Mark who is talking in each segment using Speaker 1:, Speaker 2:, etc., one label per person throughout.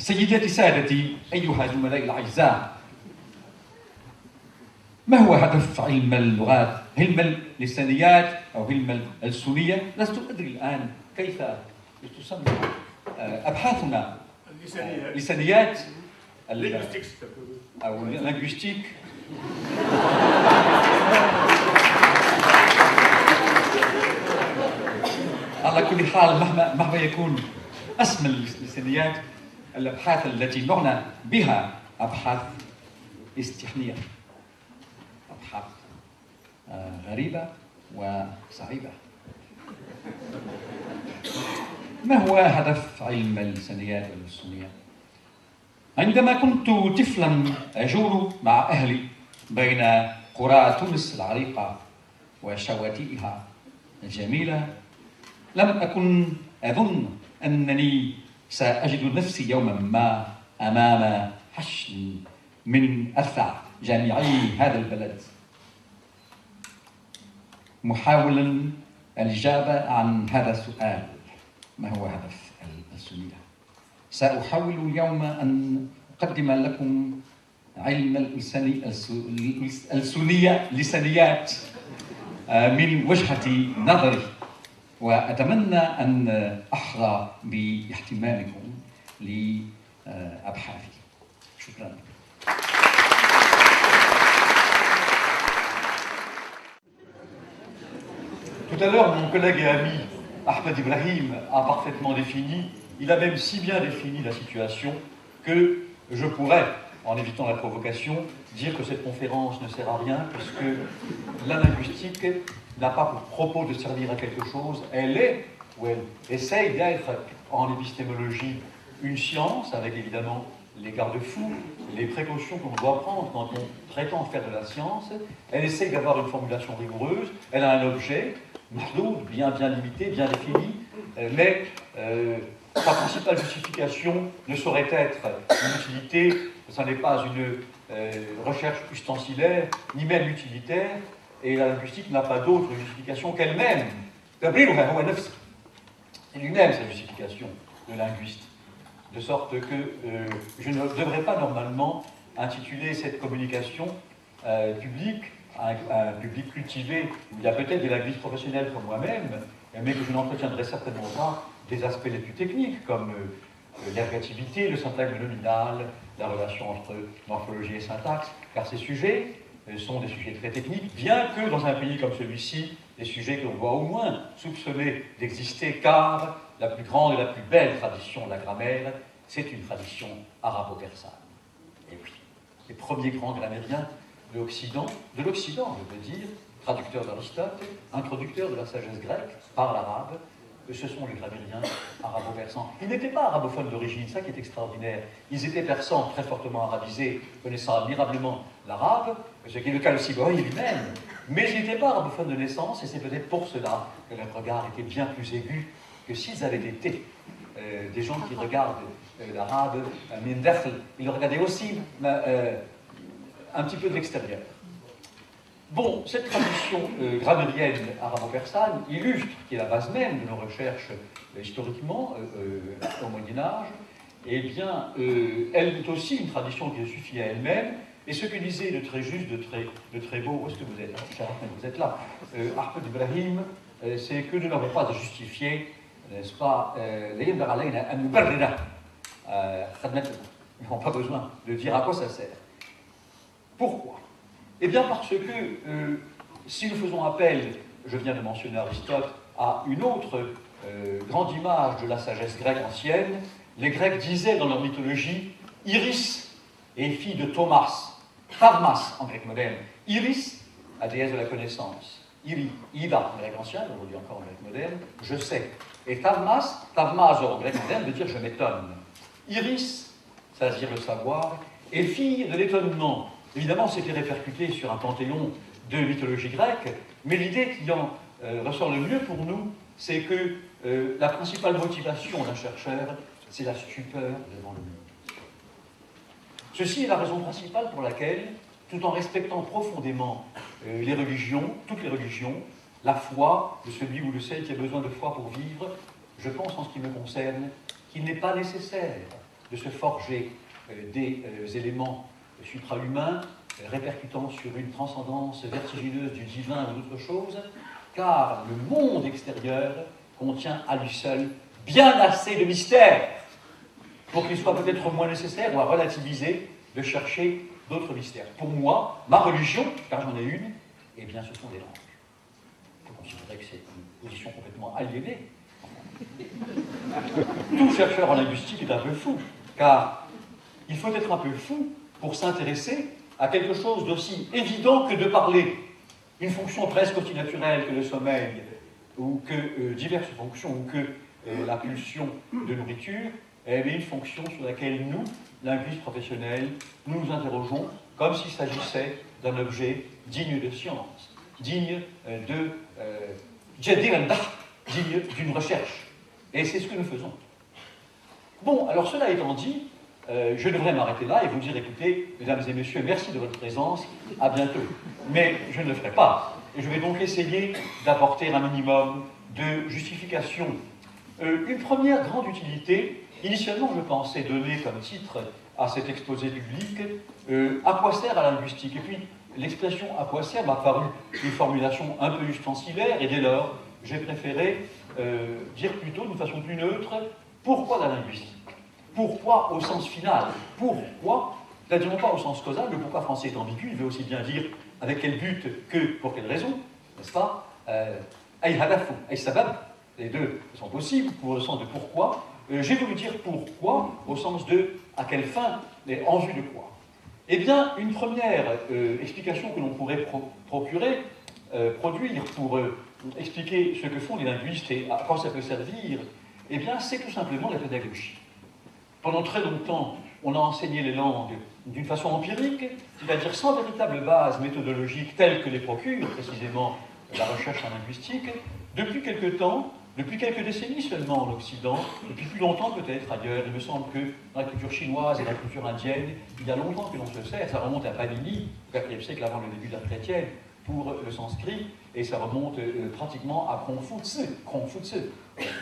Speaker 1: سيداتي سادتي أيها الزملاء الأعزاء، ما هو هدف علم اللغات؟ علم اللسانيات أو علم الألسنية؟ لست أدري الآن كيف تسمى أبحاثنا لسانيات أو linguistique. على كل حال مهما يكون اسم اللسانيات، الأبحاث التي نعنى بها أبحاث استحنية، أبحاث غريبة وصعيبة. ما هو هدف علم اللسانيات واللسانية؟ عندما كنت طفلا أجول مع أهلي بين قرى تونس العريقة وشواتئها الجميلة، لم أكن أظن أنني سأجد نفسي يوما ما أمام حشد من أرفع جامعي هذا البلد محاولا الإجابة عن هذا السؤال: ما هو هدف الألسنية؟ سأحاول اليوم أن أقدم لكم علم اللسانيات من وجهة نظري، وأتمنى أن أحظى باهتمامكم لأبحاثي. شكرا. Tout à l'heure, mon collègue et ami Ahmed Ibrahim a parfaitement défini, il a même si bien défini la situation que je pourrais, en évitant la provocation, dire que cette conférence ne sert à rien, puisque la linguistique n'a pas pour propos de servir à quelque chose, elle est, ou elle essaye d'être en épistémologie une science, avec évidemment les garde-fous, les précautions qu'on doit prendre quand on prétend faire de la science. Elle essaye d'avoir une formulation rigoureuse, elle a un objet, bien limité, bien défini, mais sa principale justification ne saurait être une utilité, ce n'est pas une recherche ustensilaire, ni même utilitaire, et la linguistique n'a pas d'autre justification qu'elle-même. C'est lui-même sa justification, le linguiste. De sorte que je ne devrais pas normalement intituler cette communication publique à un public cultivé, où il y a peut-être des linguistes professionnels comme moi-même, mais que je n'entretiendrai certainement pas des aspects les plus techniques, comme l'ergativité, le syntagme nominal, la relation entre morphologie et syntaxe, car ces sujets sont des sujets très techniques, bien que dans un pays comme celui-ci, des sujets que l'on doit au moins soupçonner d'exister, car la plus grande et la plus belle tradition de la grammaire, c'est une tradition arabo-persane. Et oui, les premiers grands grammairiens de l'Occident, je peux dire, traducteurs d'Aristote, introducteurs de la sagesse grecque par l'arabe, ce sont les grammairiens arabo-persans. Ils n'étaient pas arabophones d'origine, ça qui est extraordinaire. Ils étaient persans, très fortement arabisés, connaissant admirablement l'arabe, ce qui est le cas de Sibori lui-même, mais ils n'étaient pas arabophones de naissance, et c'est peut-être pour cela que leur regard était bien plus aigu que s'ils avaient été des gens qui regardent l'arabe, ils le regardaient aussi un petit peu de l'extérieur. Bon, cette tradition grammairienne arabo-persane illustre, qui est la base même de nos recherches historiquement au Moyen-Âge, eh bien, elle est aussi une tradition qui se suffit à elle-même, et ce que disait de très juste, de très beau, où est-ce que vous êtes? Vous êtes là, Ahmed Ibrahim, c'est que nous n'avons pas à justifier, n'est-ce pas, nous n'avons pas besoin de dire à quoi ça sert. Pourquoi? Eh bien parce que si nous faisons appel, je viens de mentionner Aristote, à une autre grande image de la sagesse grecque ancienne, les Grecs disaient dans leur mythologie Iris est fille de Thomas, Thavmas en grec moderne. Iris, la déesse de la connaissance. Iri, Ida en grec ancien, aujourd'hui encore en grec moderne, je sais. Et Thavmas en grec moderne veut dire je m'étonne. Iris, ça veut dire le savoir, et fille de l'étonnement. Évidemment, c'était répercuté sur un panthéon de mythologie grecque, mais l'idée qui en ressort le mieux pour nous, c'est que la principale motivation d'un chercheur, c'est la stupeur devant le monde. Ceci est la raison principale pour laquelle, tout en respectant profondément les religions, toutes les religions, la foi de celui ou de celle qui a besoin de foi pour vivre, je pense en ce qui me concerne qu'il n'est pas nécessaire de se forger des éléments suprahumains répercutant sur une transcendance vertigineuse du divin ou d'autre chose, car le monde extérieur contient à lui seul bien assez de mystères pour qu'il soit peut-être moins nécessaire ou à relativiser de chercher d'autres mystères. Pour moi, ma religion, car j'en ai une, eh bien ce sont des langues. Je considérais que c'est une position complètement aliénée. Tout chercheur en linguistique est un peu fou, car il faut être un peu fou pour s'intéresser à quelque chose d'aussi évident que de parler. Une fonction presque aussi naturelle que le sommeil, ou que diverses fonctions, ou que la pulsion de nourriture, est une fonction sur laquelle nous, linguistes professionnels, nous nous interrogeons comme s'il s'agissait d'un objet digne de science, digne digne d'une recherche. Et c'est ce que nous faisons. Bon, alors cela étant dit, je devrais m'arrêter là et vous dire, écoutez, mesdames et messieurs, merci de votre présence, à bientôt. Mais je ne le ferai pas. Et je vais donc essayer d'apporter un minimum de justification. Une première grande utilité, initialement je pensais donner comme titre à cet exposé public, à quoi sert la linguistique? Et puis l'expression à quoi sert m'a paru une formulation un peu ustensilaire, et dès lors, j'ai préféré dire plutôt d'une façon plus neutre, pourquoi la linguistique? Pourquoi au sens final? Pourquoi? C'est-à-dire non pas au sens causal, le pourquoi français est ambigu, il veut aussi bien dire avec quel but que pour quelle raison, n'est-ce pas? Ay hadafu, ay sabab, les deux sont possibles pour le sens de pourquoi. J'ai voulu dire pourquoi au sens de à quelle fin et en vue de quoi. Eh bien, une première explication que l'on pourrait produire pour expliquer ce que font les linguistes et à quoi ça peut servir, eh bien, c'est tout simplement la pédagogie. Pendant très longtemps, on a enseigné les langues d'une façon empirique, c'est-à-dire sans véritable base méthodologique telle que les procure précisément la recherche en linguistique. Depuis quelque temps, depuis quelques décennies seulement en Occident, depuis plus longtemps peut-être ailleurs, il me semble que dans la culture chinoise et la culture indienne, il y a longtemps que l'on se sert, ça remonte à Panini, au IVe siècle avant le début de l'ère chrétienne, pour le sanskrit, et ça remonte pratiquement à Confucius,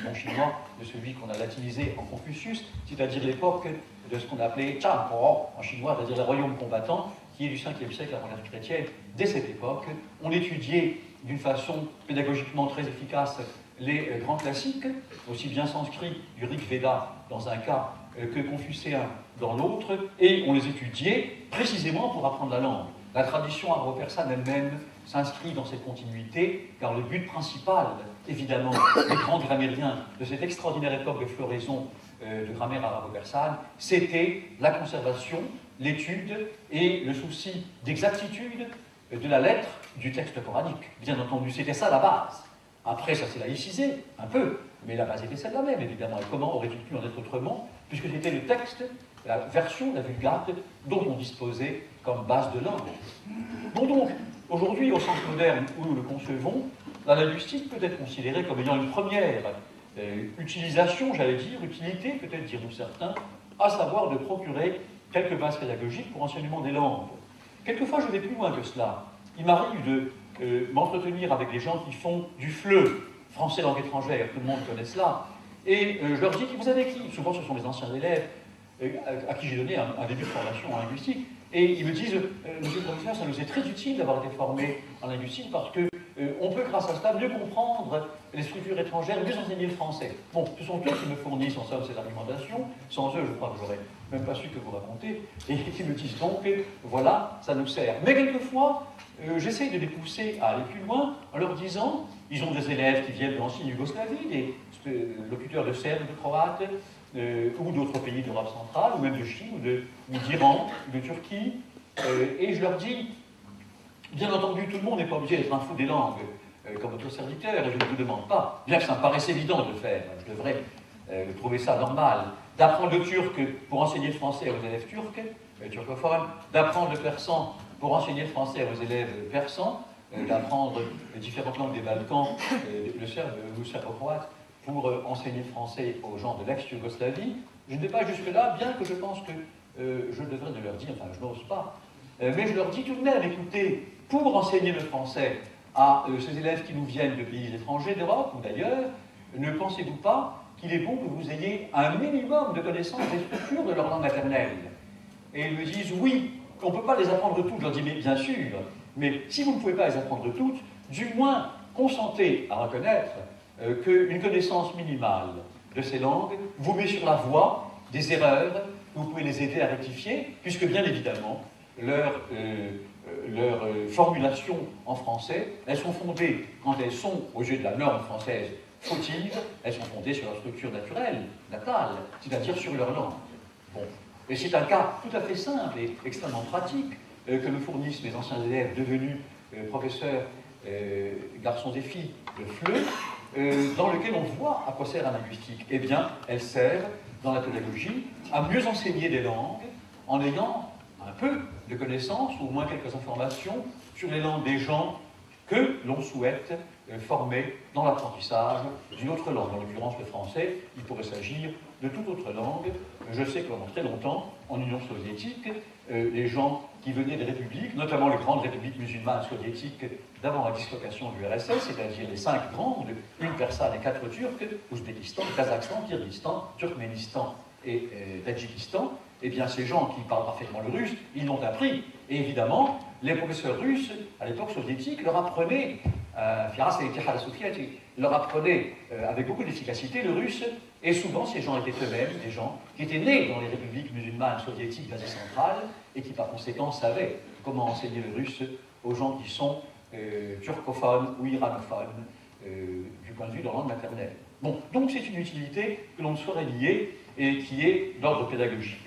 Speaker 1: mon chinois de celui qu'on a latinisé en Confucius, c'est-à-dire l'époque de ce qu'on appelait Chanpo en chinois, c'est-à-dire le royaume combattant, qui est du 5e siècle avant l'ère chrétienne. Dès cette époque, on étudiait d'une façon pédagogiquement très efficace les grands classiques, aussi bien sanskrit du Rig Veda dans un cas que confucéen dans l'autre, et on les étudiait précisément pour apprendre la langue. La tradition arabo-persane elle-même s'inscrit dans cette continuité, car le but principal, évidemment, des grands grammairiens de cette extraordinaire époque de floraison de grammaire arabo-persane, c'était la conservation, l'étude et le souci d'exactitude de la lettre du texte coranique. Bien entendu, c'était ça la base. Après, ça s'est laïcisé, un peu, mais la base était celle-là même, évidemment. Et comment aurait-il pu en être autrement, puisque c'était le texte, la version, la vulgate, dont on disposait comme base de langue. Bon donc, aujourd'hui, au sens moderne où nous le concevons, la linguistique peut être considérée comme ayant une première utilisation, j'allais dire, utilité, peut-être diront certains, à savoir de procurer quelques bases pédagogiques pour enseignement des langues. Quelquefois, je vais plus loin que cela. Il m'arrive de m'entretenir avec des gens qui font du FLE, français langue étrangère, tout le monde connaît cela, et je leur dis, vous avez qui? Souvent, ce sont les anciens élèves à qui j'ai donné un début de formation en linguistique, et ils me disent, monsieur le professeur, ça nous est très utile d'avoir été formés en linguistique parce que on peut, grâce à cela, mieux comprendre les structures étrangères, mieux enseigner le français. Bon, ce sont eux qui me fournissent en somme ces argumentations. Sans eux, je crois que j'aurais même pas su que vous racontez. Et qui me disent donc, voilà, ça nous sert. Mais quelquefois, j'essaye de les pousser à aller plus loin en leur disant, ils ont des élèves qui viennent de l'ancienne Yougoslavie, des locuteurs de serbe, de croate, ou d'autres pays d'Europe centrale, ou même de Chine, ou d'Iran, ou de Turquie. Et je leur dis, bien entendu, tout le monde n'est pas obligé d'être un fou des langues, comme votre serviteur, et je ne vous demande pas, bien que ça me paraisse évident de le faire, je devrais trouver ça normal, d'apprendre le turc pour enseigner le français aux élèves turcs, turcophones, d'apprendre le persan pour enseigner le français à vos élèves persans, d'apprendre les différentes langues des Balkans, le serbe ou le serbo-croate, pour enseigner le français aux gens de l'ex-Yougoslavie. Je ne vais pas jusque-là, bien que je pense que je devrais de leur dire, enfin je n'ose pas, mais je leur dis tout de même, écoutez, pour enseigner le français à ces élèves qui nous viennent de pays étrangers, d'Europe ou d'ailleurs, ne pensez-vous pas qu'il est bon que vous ayez un minimum de connaissances des structures de leur langue maternelle? Et ils me disent, oui, on ne peut pas les apprendre toutes. Je leur dis, mais bien sûr, mais si vous ne pouvez pas les apprendre toutes, du moins consentez à reconnaître qu'une connaissance minimale de ces langues vous met sur la voie des erreurs, vous pouvez les aider à rectifier, puisque bien évidemment, leurs formulations en français, elles sont fondées, quand elles sont, au jeu de la norme française, fautives, elles sont fondées sur leur structure naturelle, natale, c'est-à-dire sur leur langue. Bon. Et c'est un cas tout à fait simple et extrêmement pratique que me fournissent mes anciens élèves devenus professeurs garçons et filles de FLE, dans lequel on voit à quoi sert la linguistique. Eh bien, elle sert, dans la pédagogie, à mieux enseigner des langues en ayant un peu de connaissances, ou au moins quelques informations, sur les langues des gens que l'on souhaite former dans l'apprentissage d'une autre langue. En l'occurrence, le français, il pourrait s'agir de toute autre langue. Je sais que pendant très longtemps, en Union soviétique, les gens qui venaient des républiques, notamment les grandes républiques musulmanes soviétiques d'avant la dislocation du RSS, c'est-à-dire les 5 grandes, une persane et 4 turcs, Ouzbékistan, Kazakhstan, Kirghizistan, Turkménistan et Tadjikistan, eh bien ces gens qui parlent parfaitement le russe, ils l'ont appris. Et évidemment, les professeurs russes, à l'époque soviétique, leur apprenaient, leur apprenaient avec beaucoup d'efficacité le russe, et souvent ces gens étaient eux-mêmes des gens qui étaient nés dans les républiques musulmanes soviétiques d'Asie centrale, et qui par conséquent savaient comment enseigner le russe aux gens qui sont turcophones ou iranophones du point de vue de leur langue maternelle. Bon, donc c'est une utilité que l'on ne saurait nier et qui est d'ordre pédagogique.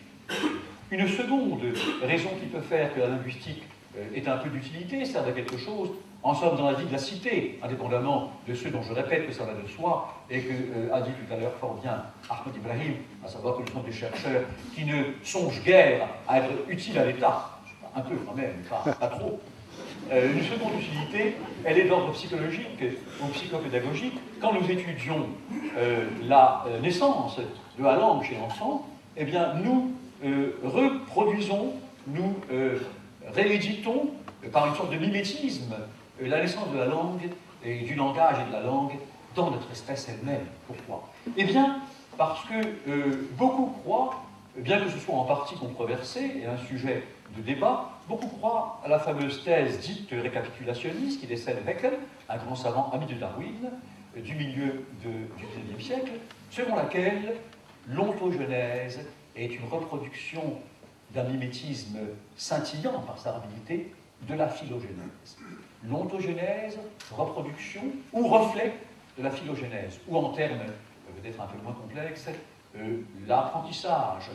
Speaker 1: Une seconde raison qui peut faire que la linguistique ait un peu d'utilité, sert à quelque chose, en somme dans la vie de la cité, indépendamment de ceux dont je répète que ça va de soi, et que a dit tout à l'heure fort bien Ahmed Ibrahim, à savoir que ce sont des chercheurs qui ne songent guère à être utiles à l'État, un peu quand même, pas trop. Une seconde utilité, elle est d'ordre psychologique ou psychopédagogique. Quand nous étudions la naissance de la langue chez l'enfant, eh bien, nous reproduisons, nous rééditons par une sorte de mimétisme la naissance de la langue et du langage et de la langue dans notre espèce elle-même. Pourquoi? Eh bien, parce que beaucoup croient, bien que ce soit en partie controversé et un sujet de débat, beaucoup croient à la fameuse thèse dite récapitulationniste qui décèle Haeckel, un grand savant ami de Darwin, du milieu du XIXe siècle, selon laquelle l'ontogenèse est une reproduction d'un mimétisme scintillant par sa rapidité de la phylogénèse. L'ontogenèse, reproduction ou reflet de la phylogénèse, ou en termes peut-être un peu moins complexes, l'apprentissage.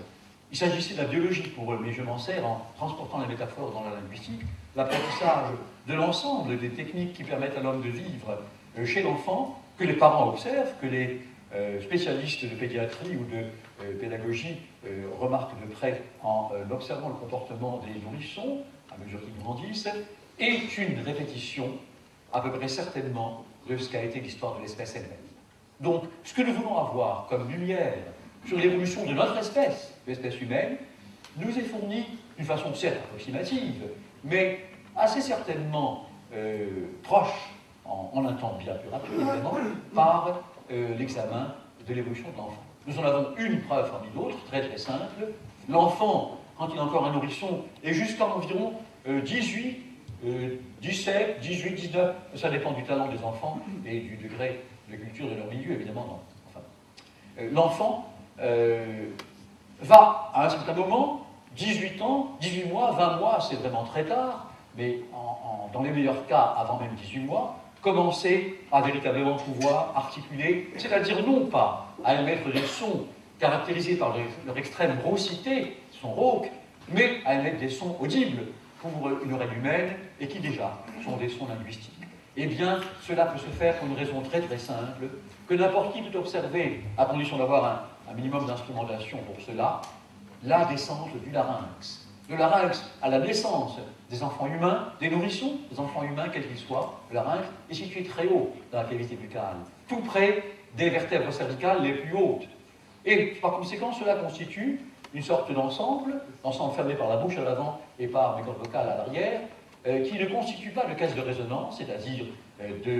Speaker 1: Il s'agissait de la biologie pour eux, mais je m'en sers en transportant la métaphore dans la linguistique, l'apprentissage de l'ensemble des techniques qui permettent à l'homme de vivre chez l'enfant, que les parents observent, que les spécialistes de pédiatrie ou de pédagogie remarquent de près en observant le comportement des nourrissons à mesure qu'ils grandissent, est une répétition, à peu près certainement, de ce qu'a été l'histoire de l'espèce elle-même. Donc, ce que nous voulons avoir comme lumière sur l'évolution de notre espèce, l'espèce humaine, nous est fourni d'une façon certes approximative, mais assez certainement proche, en un temps bien plus rapide, évidemment, par l'examen de l'évolution de l'enfant. Nous en avons une preuve parmi d'autres, très très simple. L'enfant, quand il est encore un nourrisson, est jusqu'à environ 18, 17, 18, 19, ça dépend du talent des enfants et du degré de culture de leur milieu, évidemment. Non. Enfin, l'enfant va, à un certain moment, 18 ans, 18 mois, 20 mois, c'est vraiment très tard, mais dans les meilleurs cas, avant même 18 mois, commencer à véritablement pouvoir articuler, c'est-à-dire non pas à émettre des sons caractérisés par leur extrême raucité, son rauque, mais à émettre des sons audibles pour une oreille humaine et qui déjà sont des sons linguistiques. Eh bien, cela peut se faire pour une raison très très simple, que n'importe qui peut observer, à condition d'avoir un minimum d'instrumentation pour cela, la descente du larynx. Le larynx, à la naissance des enfants humains, des nourrissons, des enfants humains, quels qu'ils soient, le larynx est situé très haut dans la cavité buccale, tout près des vertèbres cervicales les plus hautes. Et par conséquent, cela constitue une sorte d'ensemble fermé par la bouche à l'avant et par les cordes vocales à l'arrière, qui ne constitue pas de caisse de résonance, c'est-à-dire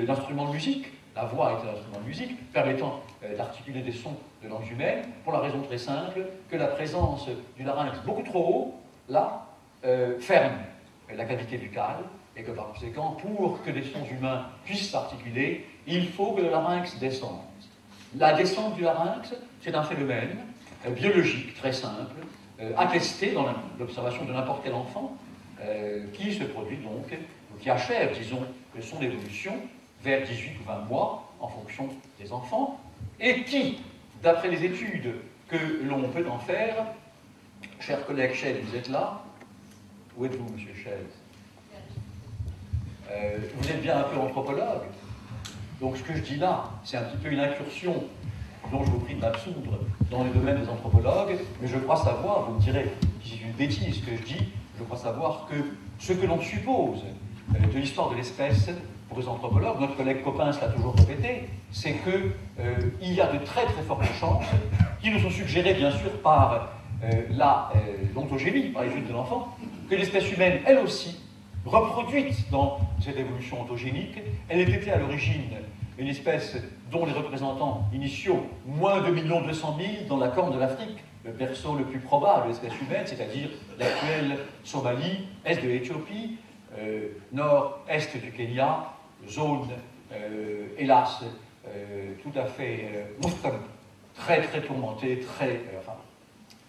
Speaker 1: d'instruments de musique, la voix est un instrument de musique permettant d'articuler des sons de langue humaine, pour la raison très simple que la présence du larynx beaucoup trop haut, là, ferme la cavité buccale, et que par conséquent, pour que des sons humains puissent s'articuler, il faut que le larynx descende. La descente du larynx, c'est un phénomène biologique très simple, attesté dans l'observation de n'importe quel enfant, qui se produit donc, qui achève, disons, son évolution vers 18 ou 20 mois, en fonction des enfants, et qui, d'après les études que l'on peut en faire, chers collègues Chaise, vous êtes là? Où êtes-vous, monsieur Chaise? Vous êtes bien un peu anthropologue. Donc ce que je dis là, c'est un petit peu une incursion dont je vous prie de m'absoudre dans le domaine des anthropologues, mais je crois savoir, vous me direz si c'est une bêtise ce que je dis, je crois savoir que ce que l'on suppose de l'histoire de l'espèce pour les anthropologues, notre collègue Coppens l'a toujours répété, c'est qu'il y a de très très fortes chances, qui nous sont suggérées bien sûr par l'ontogénie, par l'étude de l'enfant, que l'espèce humaine, elle aussi, reproduite dans cette évolution ontogénique, elle ait été à l'origine une espèce dont les représentants initiaux, moins de 2 200 000 dans la Corne de l'Afrique, le berceau le plus probable de l'espèce humaine, c'est-à-dire l'actuelle Somalie, est de l'Éthiopie, nord-est du Kenya, zone, hélas, tout à fait très très tourmentée,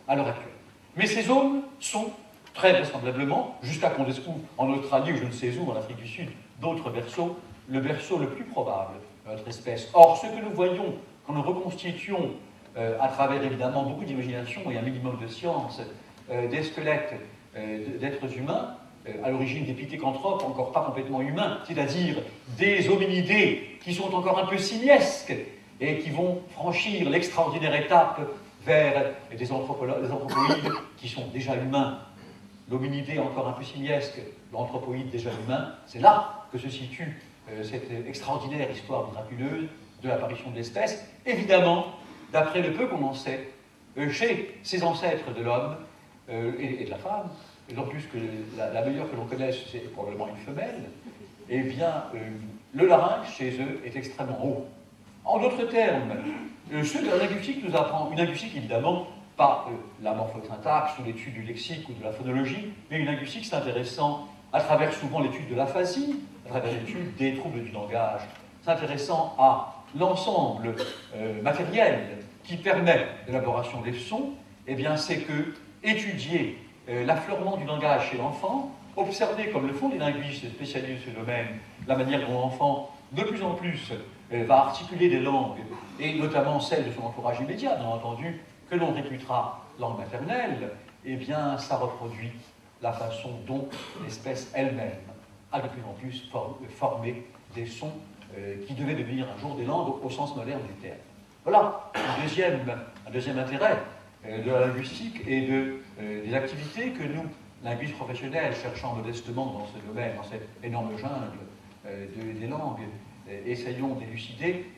Speaker 1: à l'heure actuelle. Mais ces zones sont très vraisemblablement, jusqu'à qu'on découvre en Australie ou je ne sais où, en Afrique du Sud, d'autres berceaux, le berceau le plus probable de notre espèce. Or, ce que nous voyons quand nous reconstituons, à travers évidemment beaucoup d'imagination et un minimum de science, des squelettes d'êtres humains, à l'origine des pithécanthropes, encore pas complètement humains, c'est-à-dire des hominidés qui sont encore un peu simiesques et qui vont franchir l'extraordinaire étape vers des anthropoïdes qui sont déjà humains. L'hominidé encore un peu simiesque, l'anthropoïde déjà humain, c'est là que se situe cette extraordinaire histoire miraculeuse de l'apparition de l'espèce. Évidemment, d'après le peu qu'on en sait, chez ces ancêtres de l'homme et de la femme, d'autant plus que la meilleure que l'on connaisse, c'est probablement une femelle, eh bien, le larynx chez eux est extrêmement haut. En d'autres termes, ceux de la linguistique nous apprend, une linguistique évidemment, pas la morphosyntaxe ou l'étude du lexique ou de la phonologie, mais une linguistique s'intéressant à travers souvent l'étude de l'aphasie, à travers l'étude des troubles du langage, s'intéressant à l'ensemble matériel qui permet l'élaboration des sons, eh bien c'est que étudier l'affleurement du langage chez l'enfant, observer comme le font les linguistes spécialisés de ce domaine, la manière dont l'enfant de plus en plus va articuler des langues, et notamment celles de son entourage immédiat, bien entendu, que l'on réputera langue maternelle, eh bien, ça reproduit la façon dont l'espèce elle-même a de plus en plus formé des sons qui devaient devenir un jour des langues au sens moderne du terme. Voilà un deuxième intérêt de la linguistique et des activités que nous, linguistes professionnels, cherchant modestement dans ce domaine, dans cette énorme jungle des langues, essayons d'élucider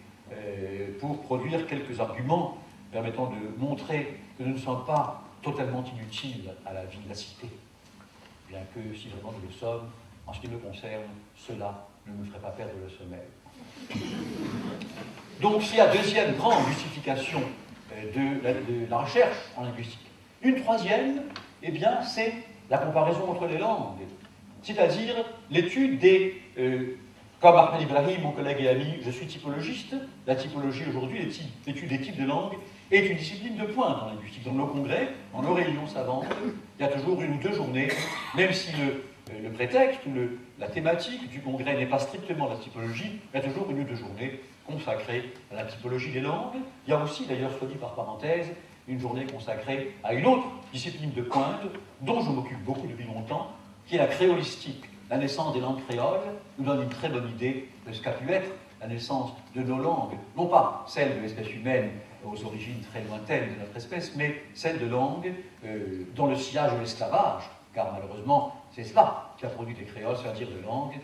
Speaker 1: pour produire quelques arguments permettant de montrer que nous ne sommes pas totalement inutiles à la vie de la cité, bien que, si vraiment nous le sommes, en ce qui me concerne, cela ne me ferait pas perdre le sommeil. Donc, c'est la deuxième grande justification de la recherche en linguistique. Une troisième, eh bien, c'est la comparaison entre les langues, c'est-à-dire l'étude des... comme Ahmed Ibrahim, mon collègue et ami, je suis typologiste. La typologie aujourd'hui, l'étude des types de langues, est une discipline de pointe en linguistique. Dans nos congrès, dans nos réunions savantes, il y a toujours 1 ou 2 journées, même si le prétexte ou la thématique du congrès n'est pas strictement la typologie, il y a toujours 1 ou 2 journées consacrées à la typologie des langues. Il y a aussi, d'ailleurs, soit dit par parenthèse, une journée consacrée à une autre discipline de pointe, dont je m'occupe beaucoup depuis longtemps, qui est la créolistique. La naissance des langues créoles nous donne une très bonne idée de ce qu'a pu être la naissance de nos langues, non pas celle de l'espèce humaine aux origines très lointaines de notre espèce, mais celle de langues dans le sillage de l'esclavage, car malheureusement c'est cela qui a produit des créoles, c'est-à-dire de langues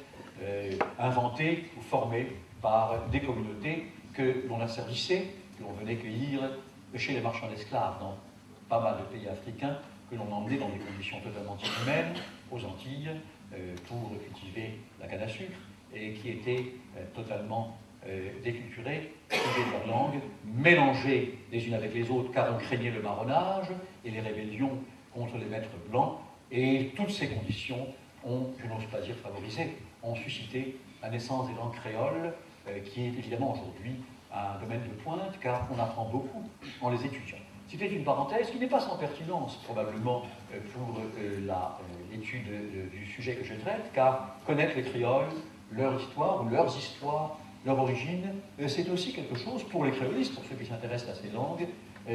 Speaker 1: inventées ou formées par des communautés que l'on asservissait, que l'on venait cueillir chez les marchands d'esclaves dans pas mal de pays africains, que l'on emmenait dans des conditions totalement inhumaines aux Antilles pour cultiver la canne à sucre et qui étaient totalement déculturés, privés de leur langue, mélangés les unes avec les autres, car on craignait le marronnage et les rébellions contre les maîtres blancs, et toutes ces conditions ont, je n'ose pas dire favorisé, ont suscité la naissance des langues créoles, qui est évidemment aujourd'hui un domaine de pointe, car on apprend beaucoup en les étudiant. C'était une parenthèse qui n'est pas sans pertinence, probablement, pour l'étude du sujet que je traite, car connaître les créoles, leur histoire, ou leurs histoires, leur origine, c'est aussi quelque chose pour les créolistes, pour ceux qui s'intéressent à ces langues,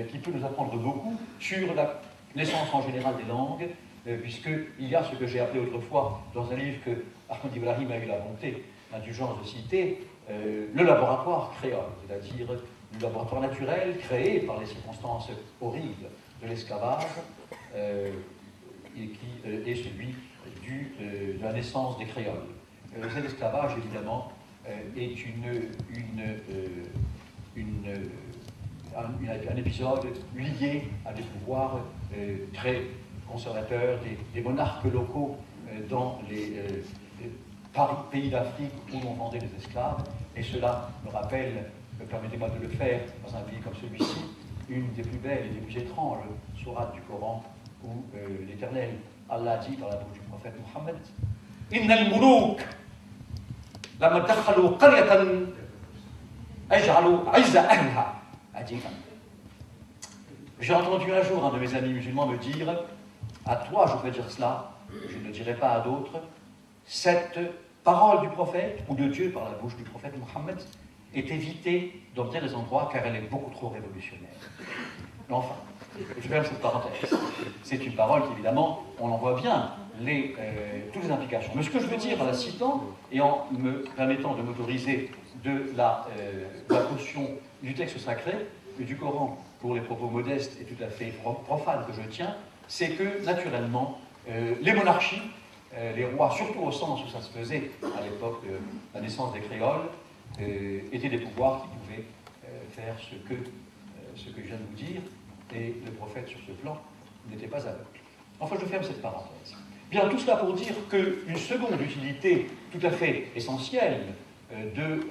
Speaker 1: qui peut nous apprendre beaucoup sur la naissance en général des langues, puisqu'il y a ce que j'ai appelé autrefois, dans un livre que Ahmed Ibrahim a eu la bonté, l'indulgence de citer, le laboratoire créole, c'est-à-dire le laboratoire naturel créé par les circonstances horribles de l'esclavage, et qui est celui de la naissance des créoles. Cet esclavage, évidemment, est un épisode lié à des pouvoirs très conservateurs, des monarques locaux dans les pays d'Afrique où l'on vendait des esclaves, et cela me rappelle, permettez-moi de le faire, dans un pays comme celui-ci, une des plus belles et des plus étranges sourates du Coran, où l'Éternel, Allah dit par la bouche du prophète Mohammed, « Inna al-muluk lama dakhalu qaryatan aj'alu 'izza ahliha adifan » J'ai entendu un jour un de mes amis musulmans me dire, à toi je peux dire cela, je ne le dirai pas à d'autres, cette parole du prophète, ou de Dieu par la bouche du prophète Mohammed, est évitée dans bien des endroits car elle est beaucoup trop révolutionnaire. Mais enfin, je ferme cette parenthèse. C'est une parole qui, évidemment, on en voit bien toutes les implications. Mais ce que je veux dire en la citant et en me permettant de m'autoriser de la caution du texte sacré, du Coran, pour les propos modestes et tout à fait profanes que je tiens, c'est que, naturellement, les monarchies, les rois, surtout au sens où ça se faisait à l'époque de la naissance des créoles, étaient des pouvoirs qui pouvaient faire ce que je viens de vous dire, et le prophète sur ce plan n'était pas aveugle. Enfin, je ferme cette parenthèse. Bien, tout cela pour dire qu'une seconde utilité tout à fait essentielle de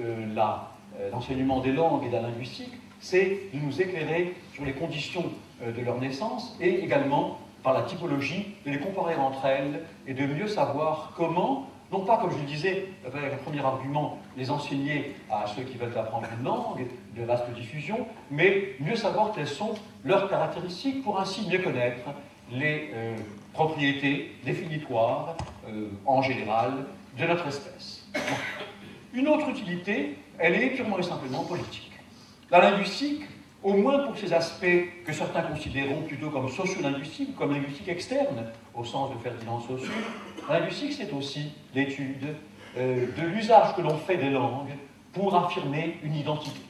Speaker 1: l'enseignement des langues et de la linguistique, c'est de nous éclairer sur les conditions de leur naissance et également, par la typologie, de les comparer entre elles et de mieux savoir comment, non pas, comme je le disais, avec le premier argument, les enseigner à ceux qui veulent apprendre une langue de vaste diffusion, mais mieux savoir quelles sont leurs caractéristiques pour ainsi mieux connaître les propriétés définitoires, en général, de notre espèce. Une autre utilité, elle est purement et simplement politique. La linguistique, au moins pour ces aspects que certains considéreront plutôt comme sociolinguistiques, comme linguistique externe, au sens de Ferdinand Saussure, la linguistique, c'est aussi l'étude de l'usage que l'on fait des langues pour affirmer une identité.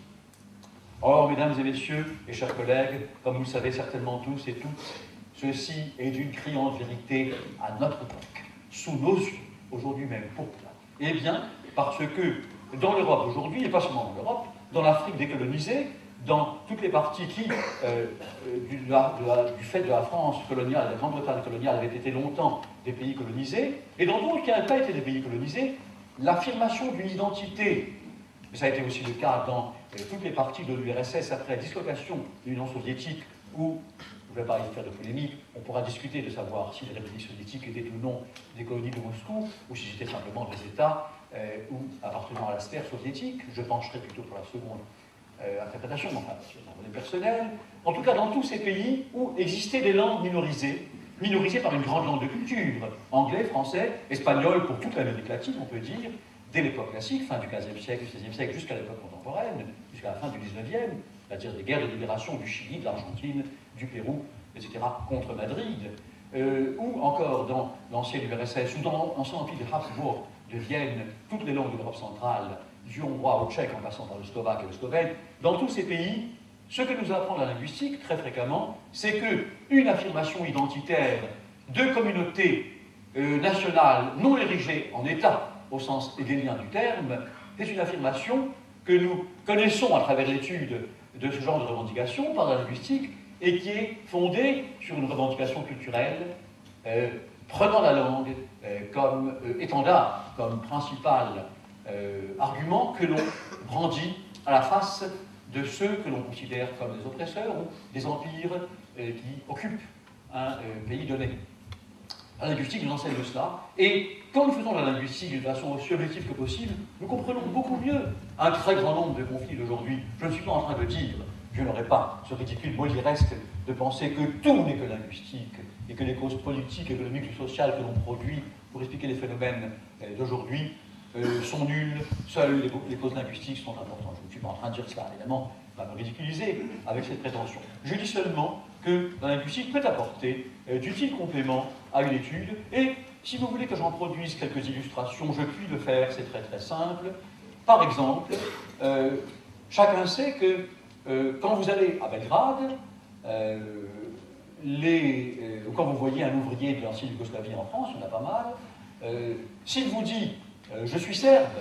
Speaker 1: Or, mesdames et messieurs, et chers collègues, comme vous le savez certainement tous et toutes, ceci est d'une criante vérité à notre époque, sous nos yeux, aujourd'hui même. Pourquoi? Eh bien, parce que dans l'Europe aujourd'hui, et pas seulement dans l'Europe, dans l'Afrique décolonisée, dans toutes les parties qui, du fait de la France coloniale, de la Grande-Bretagne coloniale, avaient été longtemps des pays colonisés, et dans d'autres qui n'avaient pas été des pays colonisés, l'affirmation d'une identité, et ça a été aussi le cas dans toutes les parties de l'URSS après la dislocation de l'Union soviétique, où, je ne vais pas y faire de polémique, on pourra discuter de savoir si les républiques soviétiques étaient ou non des colonies de Moscou, ou si c'était simplement des États ou appartenant à la sphère soviétique. Je pencherai plutôt pour la seconde interprétation, mais enfin, c'est un volet personnel. En tout cas, dans tous ces pays où existaient des langues minorisées par une grande langue de culture, anglais, français, espagnol, pour toute l'Amérique latine, on peut dire, dès l'époque classique, fin du XVe siècle, du XVIe siècle, jusqu'à l'époque contemporaine, jusqu'à la fin du XIXe, c'est-à-dire des guerres de libération du Chili, de l'Argentine, du Pérou, etc., contre Madrid, ou encore dans l'ancienne URSS, ou dans l'ancien empire de Habsbourg, de Vienne, toutes les langues de l'Europe centrale, du hongrois au tchèque en passant par le slovaque et le slovène, dans tous ces pays, ce que nous apprend la linguistique, très fréquemment, c'est qu'une affirmation identitaire de communautés nationales non érigées en État, au sens hegelien du terme, est une affirmation que nous connaissons à travers l'étude de ce genre de revendication par la linguistique et qui est fondée sur une revendication culturelle prenant la langue comme étendard, comme principal argument que l'on brandie à la face de ceux que l'on considère comme des oppresseurs ou des empires qui occupent un pays donné. La linguistique nous enseigne cela, et quand nous faisons la linguistique de façon aussi objective que possible, nous comprenons beaucoup mieux un très grand nombre de conflits d'aujourd'hui. Je ne suis pas en train de dire, je n'aurai pas ce ridicule moliresque de penser que tout n'est que linguistique, et que les causes politiques, économiques ou sociales que l'on produit pour expliquer les phénomènes d'aujourd'hui sont nulles, seules les causes linguistiques sont importantes. Je ne suis pas en train de dire cela, évidemment, pas me ridiculiser avec cette prétention. Je dis seulement que la linguistique peut apporter d'utiles compléments à une étude, et si vous voulez que j'en produise quelques illustrations, je puis le faire, c'est très très simple. Par exemple, chacun sait que quand vous allez à Belgrade, quand vous voyez un ouvrier de l'ancienne Yougoslavie en France, il y en a pas mal, s'il vous dit je suis serbe,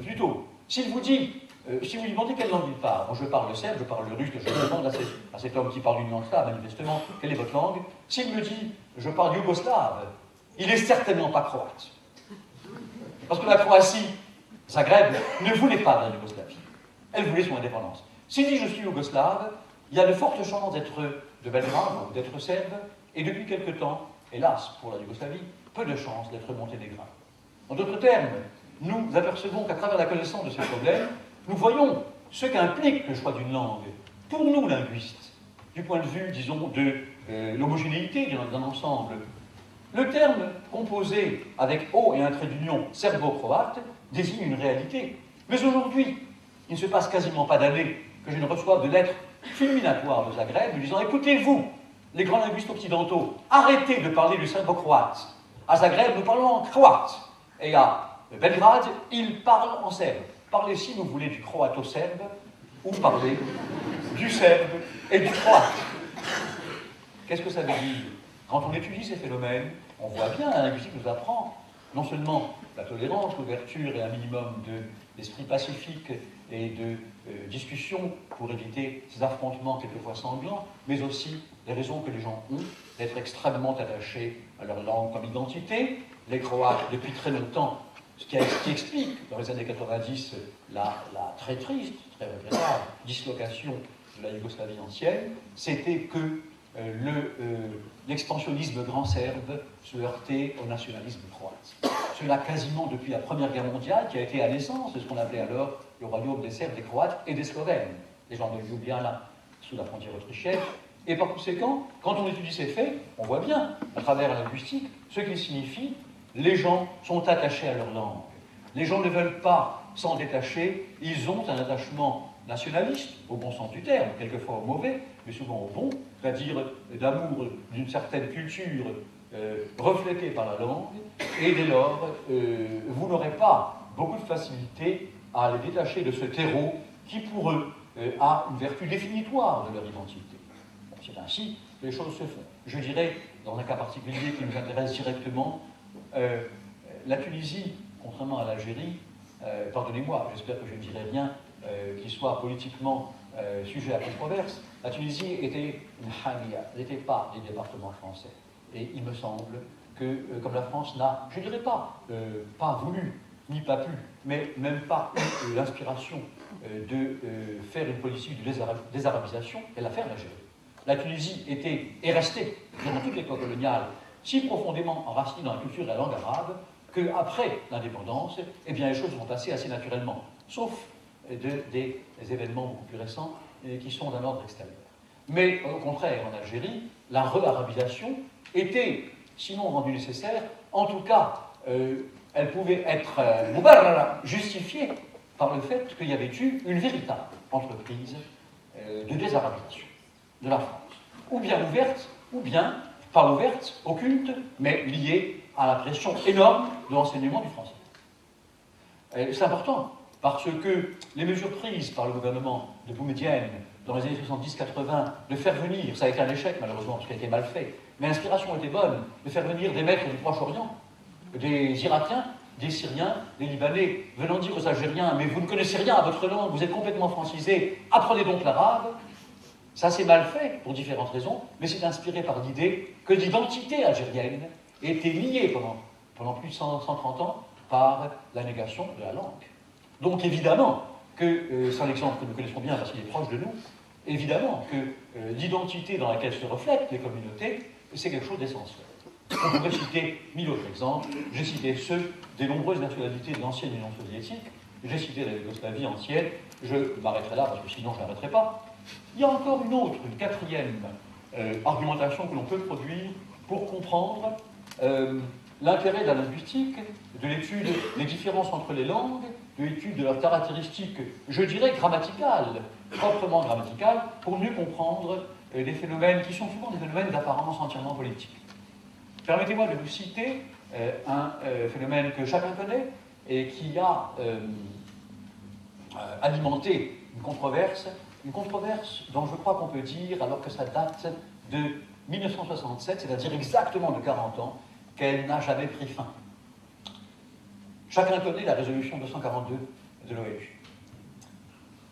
Speaker 1: plutôt, s'il vous dit, si vous lui demandez quelle langue il parle, bon, je parle le serbe, je parle le russe, je demande à cet homme qui parle une langue slave, manifestement, quelle est votre langue? S'il me dit je parle yougoslave, il n'est certainement pas croate. Parce que la Croatie, Zagreb, ne voulait pas de la Yougoslavie. Elle voulait son indépendance. S'il dit je suis yougoslave, il y a de fortes chances d'être de Belgrade ou d'être serbe, et depuis quelque temps, hélas pour la Yougoslavie, peu de chances d'être monténégrin. En d'autres termes, nous apercevons qu'à travers la connaissance de ce problème, nous voyons ce qu'implique le choix d'une langue. Pour nous, linguistes, du point de vue, disons, de l'homogénéité d'un ensemble, le terme composé avec O et un trait d'union serbo-croate désigne une réalité. Mais aujourd'hui, il ne se passe quasiment pas d'année que je ne reçoive de lettres fulminatoires de Zagreb me disant « Écoutez-vous, les grands linguistes occidentaux, arrêtez de parler du serbo-croate. À Zagreb, nous parlons en croate. Et à Belgrade, ils parlent en serbe. Parlez, si vous voulez, du croato-serbe, ou parlez du serbe et du croate. » Qu'est-ce que ça veut dire? Quand on étudie ces phénomènes, on voit bien, la linguistique nous apprend non seulement la tolérance, l'ouverture et un minimum d'esprit pacifique et de discussion pour éviter ces affrontements quelquefois sanglants, mais aussi les raisons que les gens ont d'être extrêmement attachés à leur langue comme identité. Les Croates, depuis très longtemps, ce qui explique, dans les années 90, la très triste, très regrettable dislocation de la Yougoslavie ancienne, c'était que l'expansionnisme grand serbe se heurtait au nationalisme croate. Cela quasiment depuis la Première Guerre mondiale, qui a été à l'essence de ce qu'on appelait alors le royaume des Serbes, des Croates et des Slovènes, les gens de Ljubljana, sous la frontière autrichienne. Et par conséquent, quand on étudie ces faits, on voit bien, à travers la linguistique, ce qu'ils signifient. Les gens sont attachés à leur langue. Les gens ne veulent pas s'en détacher, ils ont un attachement nationaliste, au bon sens du terme, quelquefois au mauvais, mais souvent au bon, c'est-à-dire d'amour d'une certaine culture reflétée par la langue, et dès lors, vous n'aurez pas beaucoup de facilité à les détacher de ce terreau qui, pour eux, a une vertu définitoire de leur identité. Bon, c'est ainsi que les choses se font. Je dirais, dans un cas particulier qui nous intéresse directement, la Tunisie, contrairement à l'Algérie, pardonnez-moi, j'espère que je ne dirai rien qui soit politiquement sujet à controverse, la Tunisie était une hamia, n'était pas des départements français. Et il me semble que, comme la France n'a, je ne dirais pas, pas voulu, ni pas pu, mais même pas eu l'inspiration de faire une politique de désarabisation, elle a fait en Algérie. La Tunisie était, et restait, durant toute l'époque coloniale, si profondément enracinée dans la culture et la langue arabe, qu'après l'indépendance, eh bien, les choses vont passer assez naturellement, sauf des événements beaucoup plus récents qui sont d'un ordre extérieur. Mais au contraire, en Algérie, la re-arabisation était, sinon rendue nécessaire, en tout cas, elle pouvait être justifiée par le fait qu'il y avait eu une véritable entreprise de désarabisation de la France, ou bien ouverte, ou bien pas ouverte, occulte, mais liée à la pression énorme de l'enseignement du français. C'est important, parce que les mesures prises par le gouvernement de Boumedienne dans les années 70-80, de faire venir, ça a été un échec malheureusement, parce qu'il a été mal fait, mais l'inspiration était bonne, de faire venir des maîtres du Proche-Orient, des Irakiens, des Syriens, des Libanais, venant dire aux Algériens, mais vous ne connaissez rien à votre langue, vous êtes complètement francisés, apprenez donc l'arabe. Ça s'est mal fait pour différentes raisons, mais c'est inspiré par l'idée que l'identité algérienne était liée pendant plus de 130 ans par la négation de la langue. Donc évidemment que, c'est un exemple que nous connaissons bien parce qu'il est proche de nous, évidemment que l'identité dans laquelle se reflètent les communautés, c'est quelque chose d'essentiel. On pourrait citer 1000 autres exemples. J'ai cité ceux des nombreuses nationalités de l'ancienne Union soviétique. J'ai cité la Yougoslavie ancienne. Je m'arrêterai là parce que sinon je n'arrêterai pas. Il y a encore une quatrième argumentation que l'on peut produire pour comprendre l'intérêt de la linguistique, de l'étude des différences entre les langues, de l'étude de leurs caractéristiques, je dirais grammaticales, proprement grammaticales, pour mieux comprendre des phénomènes qui sont souvent des phénomènes d'apparence entièrement politique. Permettez-moi de vous citer un phénomène que chacun connaît et qui a alimenté une controverse dont je crois qu'on peut dire, alors que ça date de 1967, c'est-à-dire exactement de 40 ans, qu'elle n'a jamais pris fin. Chacun connaît la résolution 242 de l'ONU.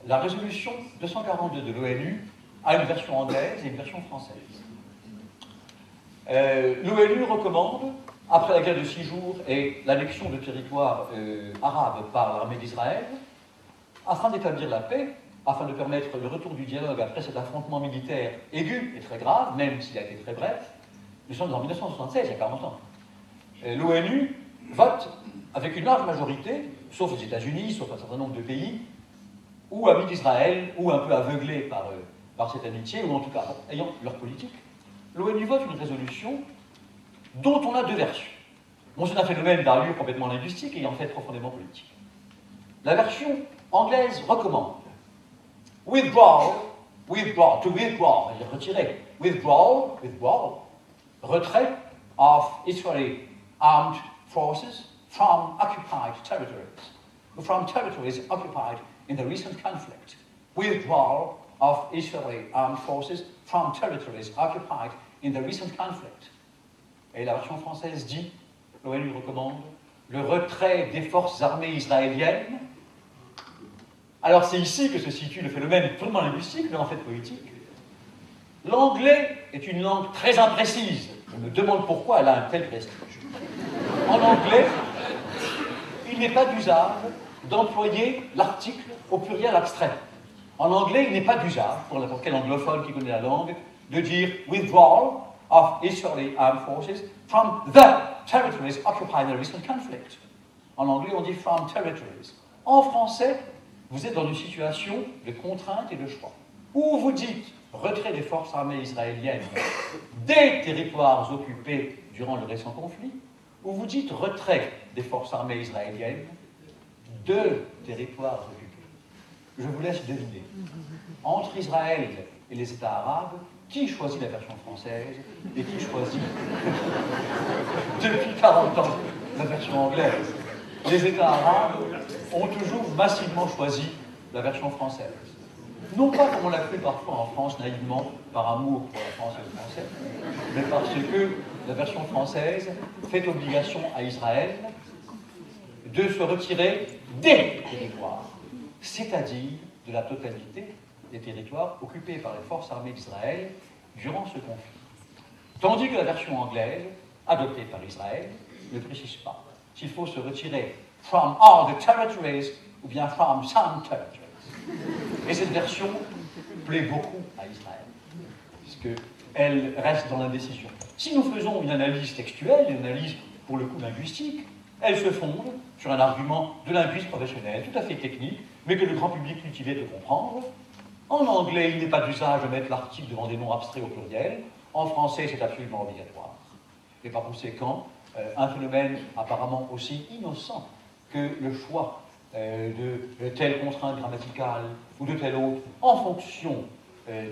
Speaker 1: La résolution 242 de l'ONU a une version anglaise et une version française. L'ONU recommande, après la guerre de 6 jours et l'annexion de territoires arabes par l'armée d'Israël, afin d'établir la paix, afin de permettre le retour du dialogue après cet affrontement militaire aigu et très grave, même s'il a été très bref, nous sommes en 1976, il y a 40 ans. L'ONU vote avec une large majorité, sauf aux États-Unis, sauf un certain nombre de pays, ou amis d'Israël, ou un peu aveuglés par cette amitié, ou en tout cas ayant leur politique. L'ONU vote une résolution dont on a deux versions. Bon, c'est un phénomène d'allure complètement linguistique et en fait profondément politique. La version anglaise recommande withdrawal, to withdraw, c'est-à-dire retirer, withdrawal, retrait of Israeli armed forces from occupied territories, from territories occupied in the recent conflict. Withdrawal of Israeli armed forces from territories occupied in the recent conflict. Et la version française dit, l'ONU recommande, le retrait des forces armées israéliennes. Alors c'est ici que se situe le phénomène purement linguistique, mais en fait politique. L'anglais est une langue très imprécise. Je me demande pourquoi elle a un tel prestige. En anglais, il n'est pas d'usage d'employer l'article au pluriel abstrait. En anglais, il n'est pas d'usage, pour n'importe quel anglophone qui connaît la langue, de dire withdrawal of Israeli armed forces from the territories occupied in the recent conflict. En anglais, on dit from territories. En français, vous êtes dans une situation de contrainte et de choix. Ou vous dites retrait des forces armées israéliennes des territoires occupés durant le récent conflit, ou vous dites retrait des forces armées israéliennes de territoires occupés. Je vous laisse deviner. Entre Israël et les États arabes, qui choisit la version française et qui choisit depuis 40 ans la version anglaise? Les États arabes ont toujours massivement choisi la version française. Non pas comme on l'a fait parfois en France naïvement, par amour pour la France et le français, mais parce que la version française fait obligation à Israël de se retirer des territoires, c'est-à-dire de la totalité des territoires occupés par les forces armées d'Israël durant ce conflit. Tandis que la version anglaise, adoptée par Israël, ne précise pas s'il faut se retirer from all the territories ou bien from some territories. Et cette version plaît beaucoup à Israël, puisqu'elle reste dans l'indécision. Si nous faisons une analyse textuelle, une analyse pour le coup linguistique, elle se fonde sur un argument de linguiste professionnel, tout à fait technique, mais que le grand public cultivé peut comprendre. En anglais, il n'est pas d'usage de mettre l'article devant des noms abstraits au pluriel. En français, c'est absolument obligatoire. Et par conséquent, un phénomène apparemment aussi innocent que le choix de telle contrainte grammaticale ou de telle autre en fonction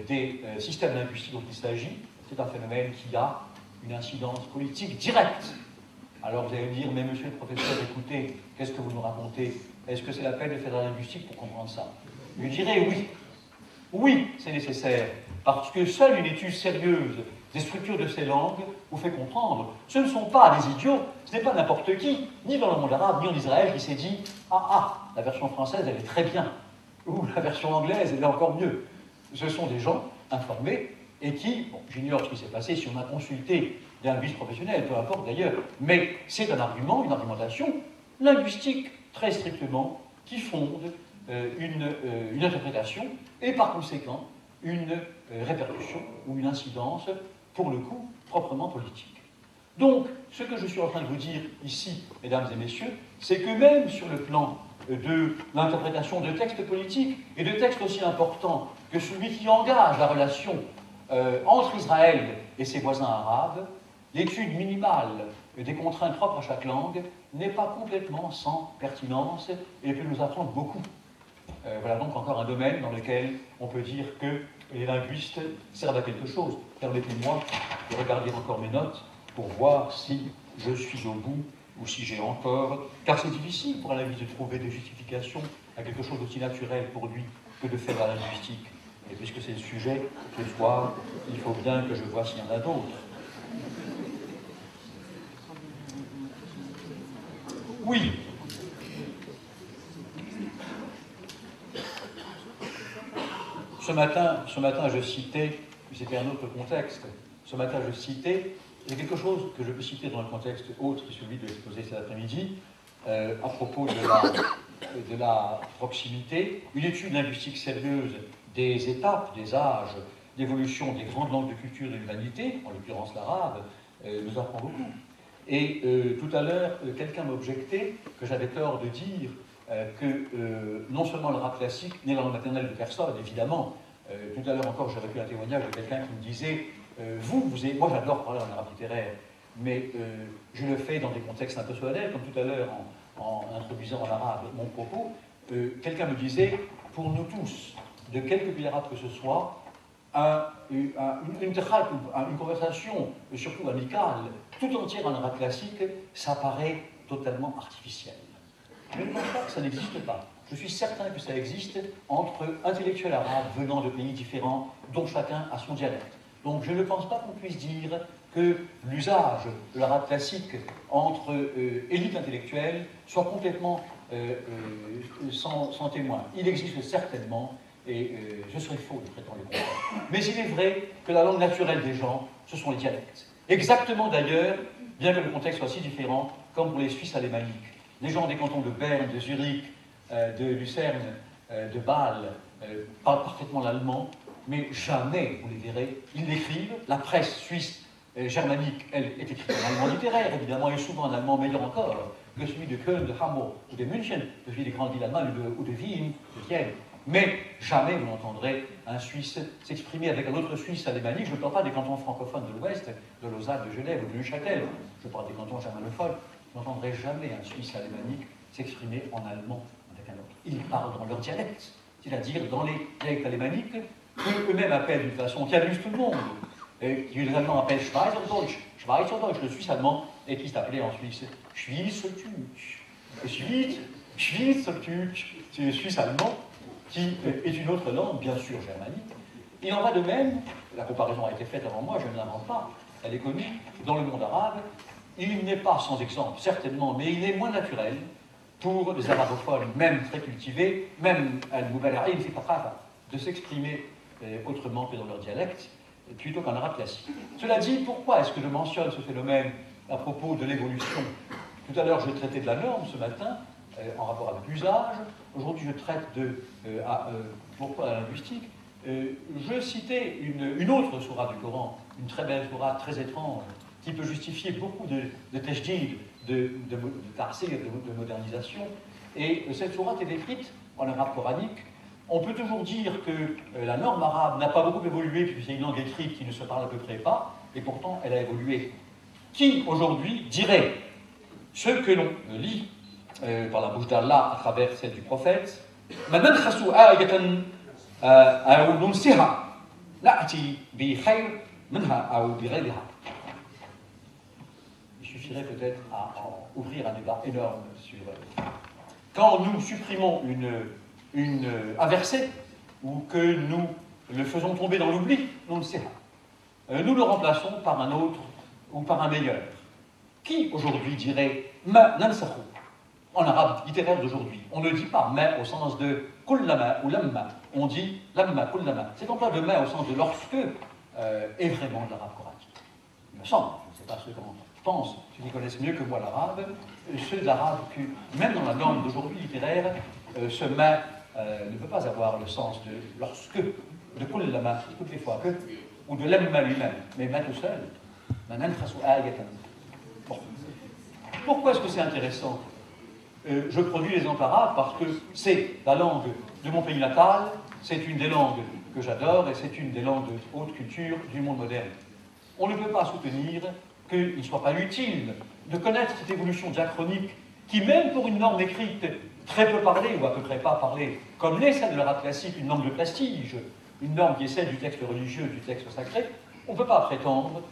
Speaker 1: des systèmes linguistiques dont il s'agit, c'est un phénomène qui a une incidence politique directe. Alors vous allez me dire, mais monsieur le professeur, écoutez, qu'est-ce que vous nous racontez? Est-ce que c'est la peine de faire de la linguistique pour comprendre ça? Je dirais oui. Oui, c'est nécessaire, parce que seule une étude sérieuse des structures de ces langues vous fait comprendre. Ce ne sont pas des idiots, ce n'est pas n'importe qui, ni dans le monde arabe, ni en Israël, qui s'est dit « Ah, la version française, elle est très bien », ou la version anglaise, elle est encore mieux. Ce sont des gens informés et qui, bon, j'ignore ce qui s'est passé si on a consulté des linguistes professionnels, peu importe d'ailleurs, mais c'est un argument, une argumentation linguistique très strictement qui fondent une interprétation et par conséquent une répercussion ou une incidence, pour le coup, proprement politique. Donc, ce que je suis en train de vous dire ici, mesdames et messieurs, c'est que même sur le plan de l'interprétation de textes politiques et de textes aussi importants que celui qui engage la relation entre Israël et ses voisins arabes, l'étude minimale des contraintes propres à chaque langue n'est pas complètement sans pertinence et peut nous apprendre beaucoup. Voilà donc encore un domaine dans lequel on peut dire que les linguistes servent à quelque chose. Permettez-moi de regarder encore mes notes pour voir si je suis au bout ou si j'ai encore... Car c'est difficile pour un linguiste de trouver des justifications à quelque chose d'aussi naturel pour lui que de faire la linguistique. Et puisque c'est le sujet ce soir, il faut bien que je vois s'il y en a d'autres. Oui. Ce matin, je citais, c'était un autre contexte, ce matin je citais, il y a quelque chose que je peux citer dans le contexte autre que celui de l'exposé cet après-midi, à propos de la proximité, une étude linguistique sérieuse des étapes, des âges, d'évolution des grandes langues de culture et de l'humanité, en l'occurrence l'arabe, nous apprend beaucoup. Et tout à l'heure, quelqu'un m'objectait que j'avais tort de dire que non seulement l'arabe classique n'est la langue maternelle de personne, évidemment. Tout à l'heure encore, j'ai reçu un témoignage de quelqu'un qui me disait moi j'adore parler en arabe littéraire, mais je le fais dans des contextes un peu solennels, comme tout à l'heure en introduisant en arabe mon propos. Quelqu'un me disait, pour nous tous, de quelque pays arabe que ce soit, une conversation, surtout amicale, tout entière en arabe classique, ça paraît totalement artificiel. Je ne pense pas que ça n'existe pas. Je suis certain que ça existe entre intellectuels arabes venant de pays différents, dont chacun a son dialecte. Donc je ne pense pas qu'on puisse dire que l'usage de l'arabe classique entre élites intellectuelles soit complètement sans témoin. Il existe certainement, et je serais faux de prétendre le contraire. Mais il est vrai que la langue naturelle des gens, ce sont les dialectes. Exactement d'ailleurs, bien que le contexte soit si différent, comme pour les Suisses alémaniques. Les gens des cantons de Berne, de Zurich, de Lucerne, de Bâle parlent parfaitement l'allemand, mais jamais, vous les verrez, ils l'écrivent. La presse suisse germanique, elle, est écrite en allemand littéraire, évidemment, et souvent en allemand meilleur encore que celui de Köln, de Hambourg ou de München, que celui des grandes villes allemandes ou de Vienne, de Vienne. Mais jamais vous n'entendrez un Suisse s'exprimer avec un autre Suisse alémanique. Je ne parle pas des cantons francophones de l'Ouest, de Lausanne, de Genève ou de Neuchâtel. Je parle des cantons germanophones. Vous n'entendrez jamais un Suisse alémanique s'exprimer en allemand avec un autre. Ils parlent dans leur dialecte, c'est-à-dire dans les dialectes alémaniques qu'eux-mêmes appellent d'une façon qui amuse tout le monde, et que les Allemands appellent Schweizerdeutsch. Schweizerdeutsch, le Suisse allemand, et qui s'appelait en Suisse Schweizerdeutsch. Schweizerdeutsch, c'est le Suisse allemand, qui est une autre langue, bien sûr germanique. Il en va de même, la comparaison a été faite avant moi, je ne l'invente pas, elle est connue, dans le monde arabe, il n'est pas sans exemple, certainement, mais il est moins naturel pour les arabophones, même très cultivés, même al-mubala'in fi thaqafa, de s'exprimer autrement que dans leur dialecte, plutôt qu'en arabe classique. Cela dit, pourquoi est-ce que je mentionne ce phénomène à propos de l'évolution? Tout à l'heure, je traitais de la norme ce matin, en rapport avec l'usage. Aujourd'hui, je traite de pourquoi la linguistique. Je citais une autre sourate du Coran, une très belle sourate, très étrange, qui peut justifier beaucoup de tajdid, de tarsir, de modernisation. Et cette sourate est décrite en arabe coranique. On peut toujours dire que la norme arabe n'a pas beaucoup évolué, puisque c'est une langue écrite qui ne se parle à peu près pas, et pourtant elle a évolué. Qui, aujourd'hui, dirait ce que l'on lit par la bouche d'Allah à travers celle du prophète, il suffirait peut-être à ouvrir un débat énorme sur... Quand nous supprimons un verset, ou que nous le faisons tomber dans l'oubli, nous le remplaçons par un autre, ou par un meilleur. Qui, aujourd'hui, dirait « ma nansakhu » en arabe littéraire d'aujourd'hui? On ne dit pas « ma » au sens de « kullama » ou « lamma ». On dit « lamma » « kullama ». Cet emploi de « ma » au sens de « lorsque » est vraiment de l'arabe coranique. Il me semble, je ne sais pas ce qu'on pense, ceux qui connaissent mieux que moi l'arabe, ceux d'arabe que, même dans la norme d'aujourd'hui littéraire, ce ma ne peut pas avoir le sens de lorsque, de kullama, toutes les fois que, ou de lamma lui-même, mais ma tout seul. Bon. Pourquoi est-ce que c'est intéressant? Je produis les langues arabes parce que c'est la langue de mon pays natal, c'est une des langues que j'adore et c'est une des langues de haute culture du monde moderne. On ne peut pas soutenir qu'il ne soit pas utile de connaître cette évolution diachronique qui, même pour une norme écrite très peu parlée ou à peu près pas parlée, comme l'est celle de l'arabe classique, une langue de prestige, une norme qui est celle du texte religieux, du texte sacré, on ne peut pas prétendre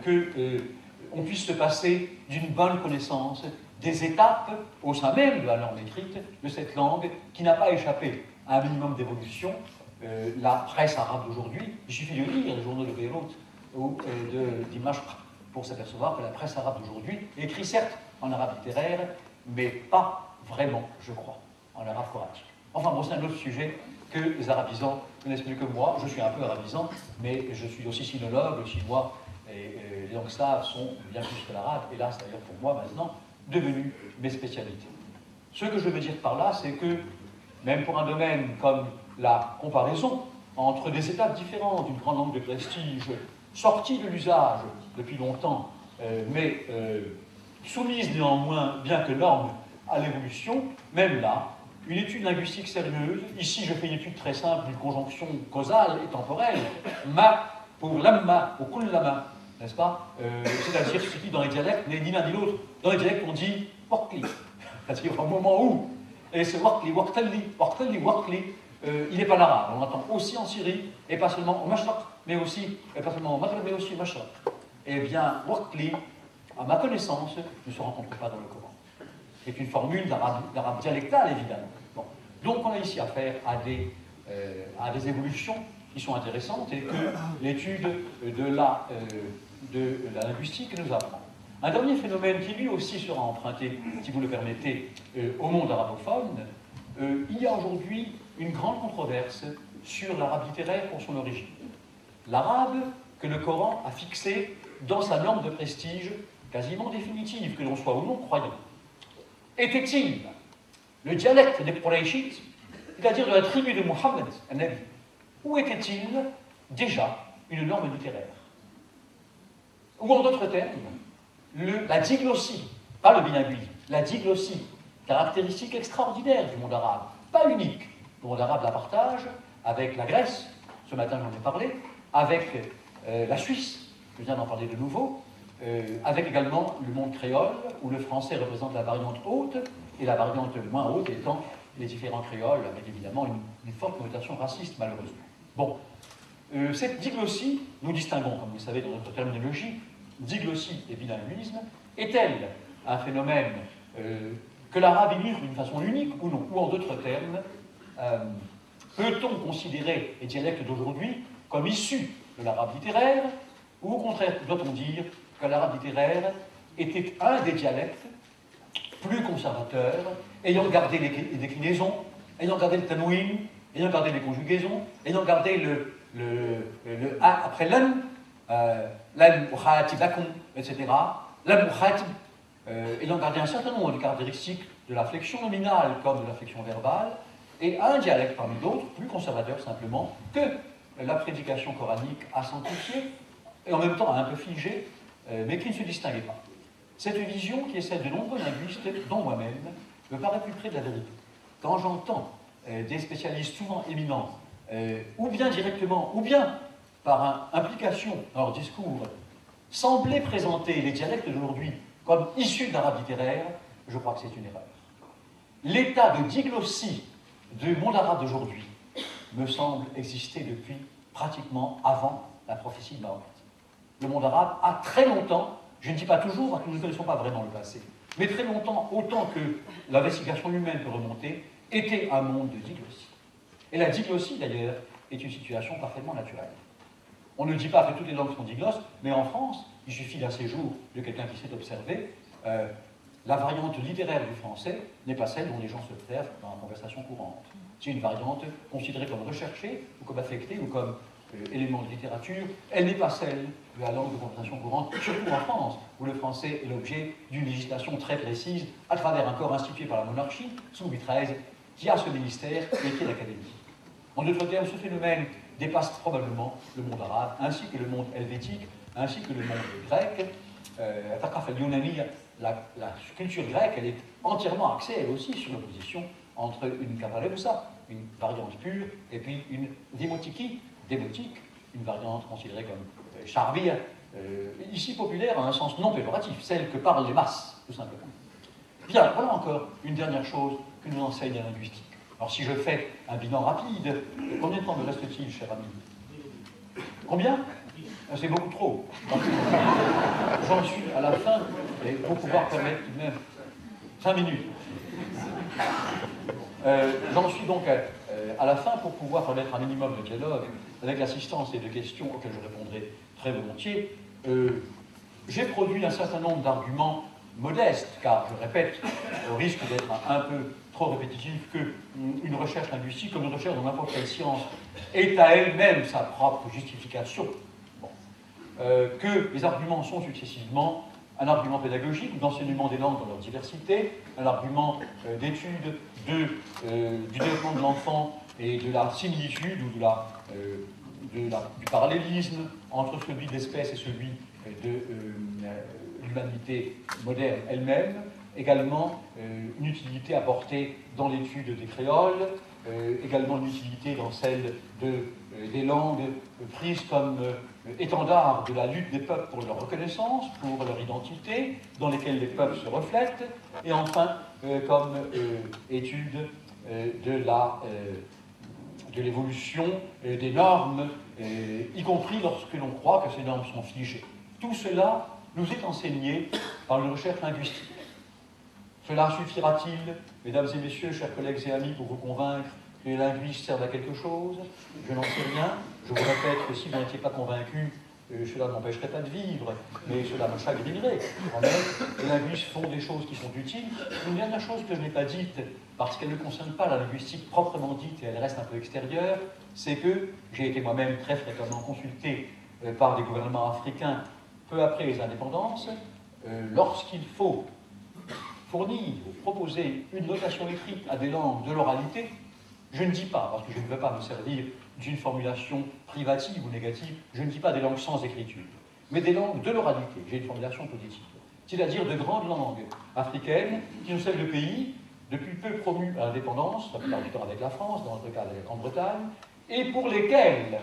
Speaker 1: qu'on puisse se passer d'une bonne connaissance des étapes au sein même de la norme écrite de cette langue qui n'a pas échappé à un minimum d'évolution. La presse arabe d'aujourd'hui, il suffit de lire les journaux de Beyrouth ou de Dimashq pour s'apercevoir que la presse arabe d'aujourd'hui écrit certes en arabe littéraire, mais pas vraiment, je crois, en arabe coranique. Enfin bon, c'est un autre sujet que les arabisants connaissent mieux que moi. Je suis un peu arabisant, mais je suis aussi sinologue, le chinois et les langues slaves sont bien plus que l'arabe, hélas d'ailleurs pour moi maintenant, devenus mes spécialités. Ce que je veux dire par là, c'est que même pour un domaine comme la comparaison entre des étapes différentes d'une grande langue de prestige, sortie de l'usage depuis longtemps, mais soumise néanmoins, bien que norme, à l'évolution, même là, une étude linguistique sérieuse, ici je fais une étude très simple d'une conjonction causale et temporelle, ma pour lamma, ou kullama, n'est-ce pas? C'est-à-dire ce qui dans les dialectes n'est ni l'un ni l'autre. Dans les dialectes on dit waqli, c'est-à-dire au moment où, et ce waqli, waqli, il n'est pas l'arabe, on l'entend aussi en Syrie, et pas seulement au Mashraq, mais aussi, et pas seulement au Maghreb, mais aussi au Mashraq. Eh bien, waqli, à ma connaissance, ne se rencontre pas dans le Coran. C'est une formule d'arabe dialectal, évidemment. Bon. Donc on a ici affaire à des évolutions qui sont intéressantes et que l'étude de la linguistique nous apprend. Un dernier phénomène qui lui aussi sera emprunté, si vous le permettez, au monde arabophone, il y a aujourd'hui une grande controverse sur l'arabe littéraire pour son origine. L'arabe que le Coran a fixé dans sa norme de prestige quasiment définitive, que l'on soit ou non croyant. Était-il le dialecte des Qurayshites, c'est-à-dire de la tribu de Muhammad, un nabi, ou était-il déjà une norme littéraire? Ou en d'autres termes, la diglossie, pas le bilinguisme, la diglossie, caractéristique extraordinaire du monde arabe, pas unique. Le monde arabe la partage avec la Grèce, ce matin j'en ai parlé, avec la Suisse, je viens d'en parler de nouveau, avec également le monde créole, où le français représente la variante haute, et la variante moins haute étant les différents créoles, avec évidemment une forte connotation raciste, malheureusement. Bon, cette diglossie, nous distinguons, comme vous le savez, dans notre terminologie, diglossie et bilinguisme, est-elle un phénomène que l'arabe illustre d'une façon unique ou non? Ou en d'autres termes, peut-on considérer les dialectes d'aujourd'hui comme issus de l'arabe littéraire, ou au contraire, doit-on dire que l'arabe littéraire était un des dialectes plus conservateurs, ayant gardé les déclinaisons, ayant gardé le tanwin, ayant gardé les conjugaisons, ayant gardé le a après l'an, l'an ukhatibakum, etc. L'an ukhatib, ayant gardé un certain nombre de caractéristiques de la flexion nominale comme de la flexion verbale, et un dialecte parmi d'autres, plus conservateur simplement, que la prédication coranique a sanctifié, et en même temps un peu figé, mais qui ne se distinguait pas. Cette vision, qui est celle de nombreux linguistes, dont moi-même, me paraît plus près de la vérité. Quand j'entends des spécialistes souvent éminents, ou bien directement, ou bien par implication dans leur discours, sembler présenter les dialectes d'aujourd'hui comme issus de l'arabe littéraire, je crois que c'est une erreur. L'état de diglossie du monde arabe d'aujourd'hui me semble exister depuis pratiquement avant la prophétie de Mahomet. Le monde arabe a très longtemps, je ne dis pas toujours parce que nous ne connaissons pas vraiment le passé, mais très longtemps, autant que l'investigation humaine peut remonter, était un monde de diglossie. Et la diglossie, d'ailleurs, est une situation parfaitement naturelle. On ne dit pas que toutes les langues sont diglosses, mais en France, il suffit d'un séjour de quelqu'un qui s'est observé, la variante littéraire du français n'est pas celle dont les gens s'observent dans la conversation courante. C'est une variante considérée comme recherchée, ou comme affectée, ou comme élément de littérature. Elle n'est pas celle de la langue de conversation courante, surtout en France, où le français est l'objet d'une législation très précise à travers un corps institué par la monarchie, sous Louis XIII, qui a ce ministère et qui est l'Académie. En d'autres termes, ce phénomène dépasse probablement le monde arabe, ainsi que le monde helvétique, ainsi que le monde grec. La culture grecque, elle est entièrement axée, elle aussi, sur l'opposition entre une kapalemoussa, une variante pure, et puis une démotique, une variante considérée comme charvia, ici populaire en un sens non péjoratif, celle que parlent les masses, tout simplement. Bien, voilà encore une dernière chose que nous enseigne la linguistique. Alors si je fais un bilan rapide, combien de temps me reste-t-il, cher ami? Combien? C'est beaucoup trop. J'en suis à la fin, et pour pouvoir permettre tout de même 5 minutes. J'en suis donc à la fin pour pouvoir permettre un minimum de dialogue avec l'assistance et de questions auxquelles je répondrai très volontiers. J'ai produit un certain nombre d'arguments modestes, car, je répète, au risque d'être un peu trop répétitif, qu'une recherche linguistique, comme une recherche dans n'importe quelle science, est à elle-même sa propre justification. Bon. Que les arguments sont successivement un argument pédagogique, d'enseignement des langues dans leur diversité, un argument d'étude du développement de l'enfant et de la similitude ou du parallélisme entre celui de l'espèce et celui de l'humanité moderne elle-même, également une utilité apportée dans l'étude des créoles, également une utilité dans celle des langues prises comme étendard de la lutte des peuples pour leur reconnaissance, pour leur identité, dans lesquelles les peuples se reflètent, et enfin comme étude de l'évolution des normes, y compris lorsque l'on croit que ces normes sont figées. Tout cela nous est enseigné par une recherche linguistique. Cela suffira-t-il, mesdames et messieurs, chers collègues et amis, pour vous convaincre que les linguistes servent à quelque chose? Je n'en sais rien. Je vous répète que si vous n'étiez pas convaincus, cela ne m'empêcherait pas de vivre, mais cela me chagrinerait. Les linguistes font des choses qui sont utiles. Une dernière chose que je n'ai pas dite, parce qu'elle ne concerne pas la linguistique proprement dite et elle reste un peu extérieure, c'est que j'ai été moi-même très fréquemment consulté par des gouvernements africains peu après les indépendances, lorsqu'il faut fournir ou proposer une notation écrite à des langues de l'oralité, je ne dis pas, parce que je ne veux pas me servir d'une formulation privative ou négative, je ne dis pas des langues sans écriture, mais des langues de l'oralité, j'ai une formulation positive, c'est-à-dire de grandes langues africaines qui nous servent le pays, depuis peu promues à l'indépendance, la plupart du temps avec la France, dans notre cas avec la Grande-Bretagne, et pour lesquelles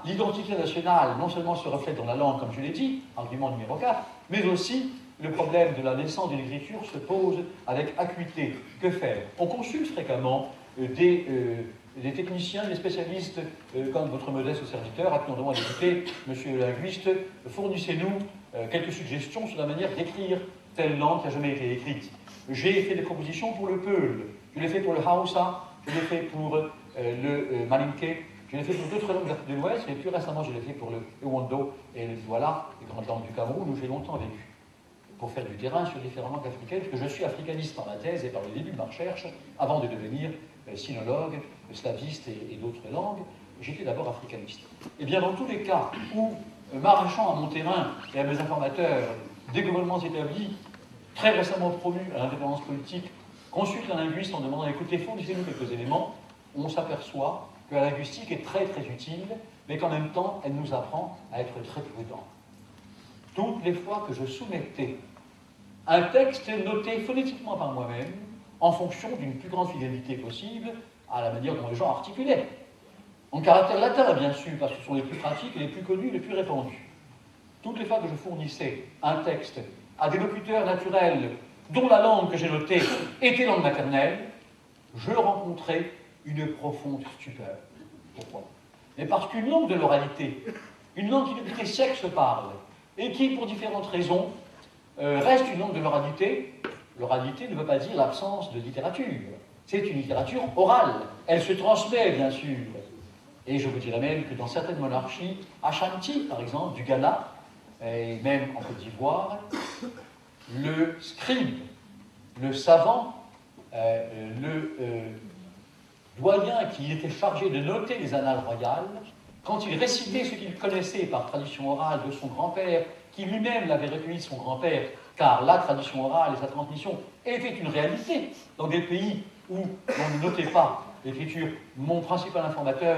Speaker 1: l'identité nationale non seulement se reflète dans la langue, comme je l'ai dit, argument numéro 4, mais aussi le problème de la naissance d'une écriture se pose avec acuité. Que faire? On consulte fréquemment des techniciens, des spécialistes, comme votre modeste serviteur, à qui on demande d'écouter, monsieur le linguiste, fournissez-nous quelques suggestions sur la manière d'écrire telle langue qui n'a jamais été écrite. J'ai fait des propositions pour le Peul, je l'ai fait pour le Hausa, je l'ai fait pour le Malinké, je l'ai fait pour d'autres langues d'Afrique de l'Ouest, et plus récemment je l'ai fait pour le Ewondo et le Douala, les grandes langues du Cameroun, où j'ai longtemps vécu, pour faire du terrain sur différentes langues africaines, parce que je suis africaniste par ma thèse et par le début de ma recherche, avant de devenir sinologue, slaviste et d'autres langues, j'étais d'abord africaniste. Et bien dans tous les cas où, m'arrachant à mon terrain et à mes informateurs, des gouvernements établis, très récemment promus à l'indépendance politique, consultent un linguiste en demandant écoutez, fournissez-nous quelques éléments, on s'aperçoit que la linguistique est très très utile, mais qu'en même temps, elle nous apprend à être très prudents. Toutes les fois que je soumettais un texte noté phonétiquement par moi-même, en fonction d'une plus grande fidélité possible à la manière dont les gens articulaient, en caractère latin bien sûr, parce que ce sont les plus pratiques, les plus connus, les plus répandus. Toutes les fois que je fournissais un texte à des locuteurs naturels dont la langue que j'ai notée était langue maternelle, je rencontrais une profonde stupeur. Pourquoi? Mais parce qu'une langue de l'oralité, une langue qui depuis les siècles se parle, et qui, pour différentes raisons, reste une langue de l'oralité. L'oralité ne veut pas dire l'absence de littérature. C'est une littérature orale. Elle se transmet, bien sûr. Et je vous dirais même que dans certaines monarchies, Ashanti, par exemple, du Ghana, et même en Côte d'Ivoire, le scribe, le savant, le doyen qui était chargé de noter les annales royales, quand il récitait ce qu'il connaissait par tradition orale de son grand-père, qui lui-même l'avait recueilli de son grand-père, car la tradition orale et sa transmission était une réalité dans des pays où on ne notait pas l'écriture. Mon principal informateur,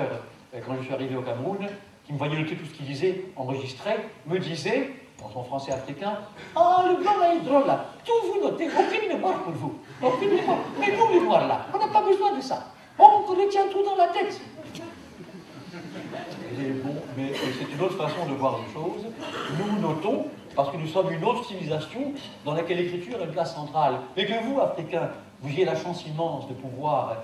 Speaker 1: quand je suis arrivé au Cameroun, qui me voyait noter tout ce qu'il disait, enregistrait, me disait, dans son français africain, « Ah, le blanc là est drôle là, tout vous notez, aucune mémoire pour vous, aucune mémoire, mais nous mémoire là, on n'a pas besoin de ça, on retient tout dans la tête. » Et bon, mais c'est une autre façon de voir les choses. Nous notons, parce que nous sommes une autre civilisation dans laquelle l'écriture a une place centrale. Et que vous, Africains, vous ayez la chance immense de pouvoir,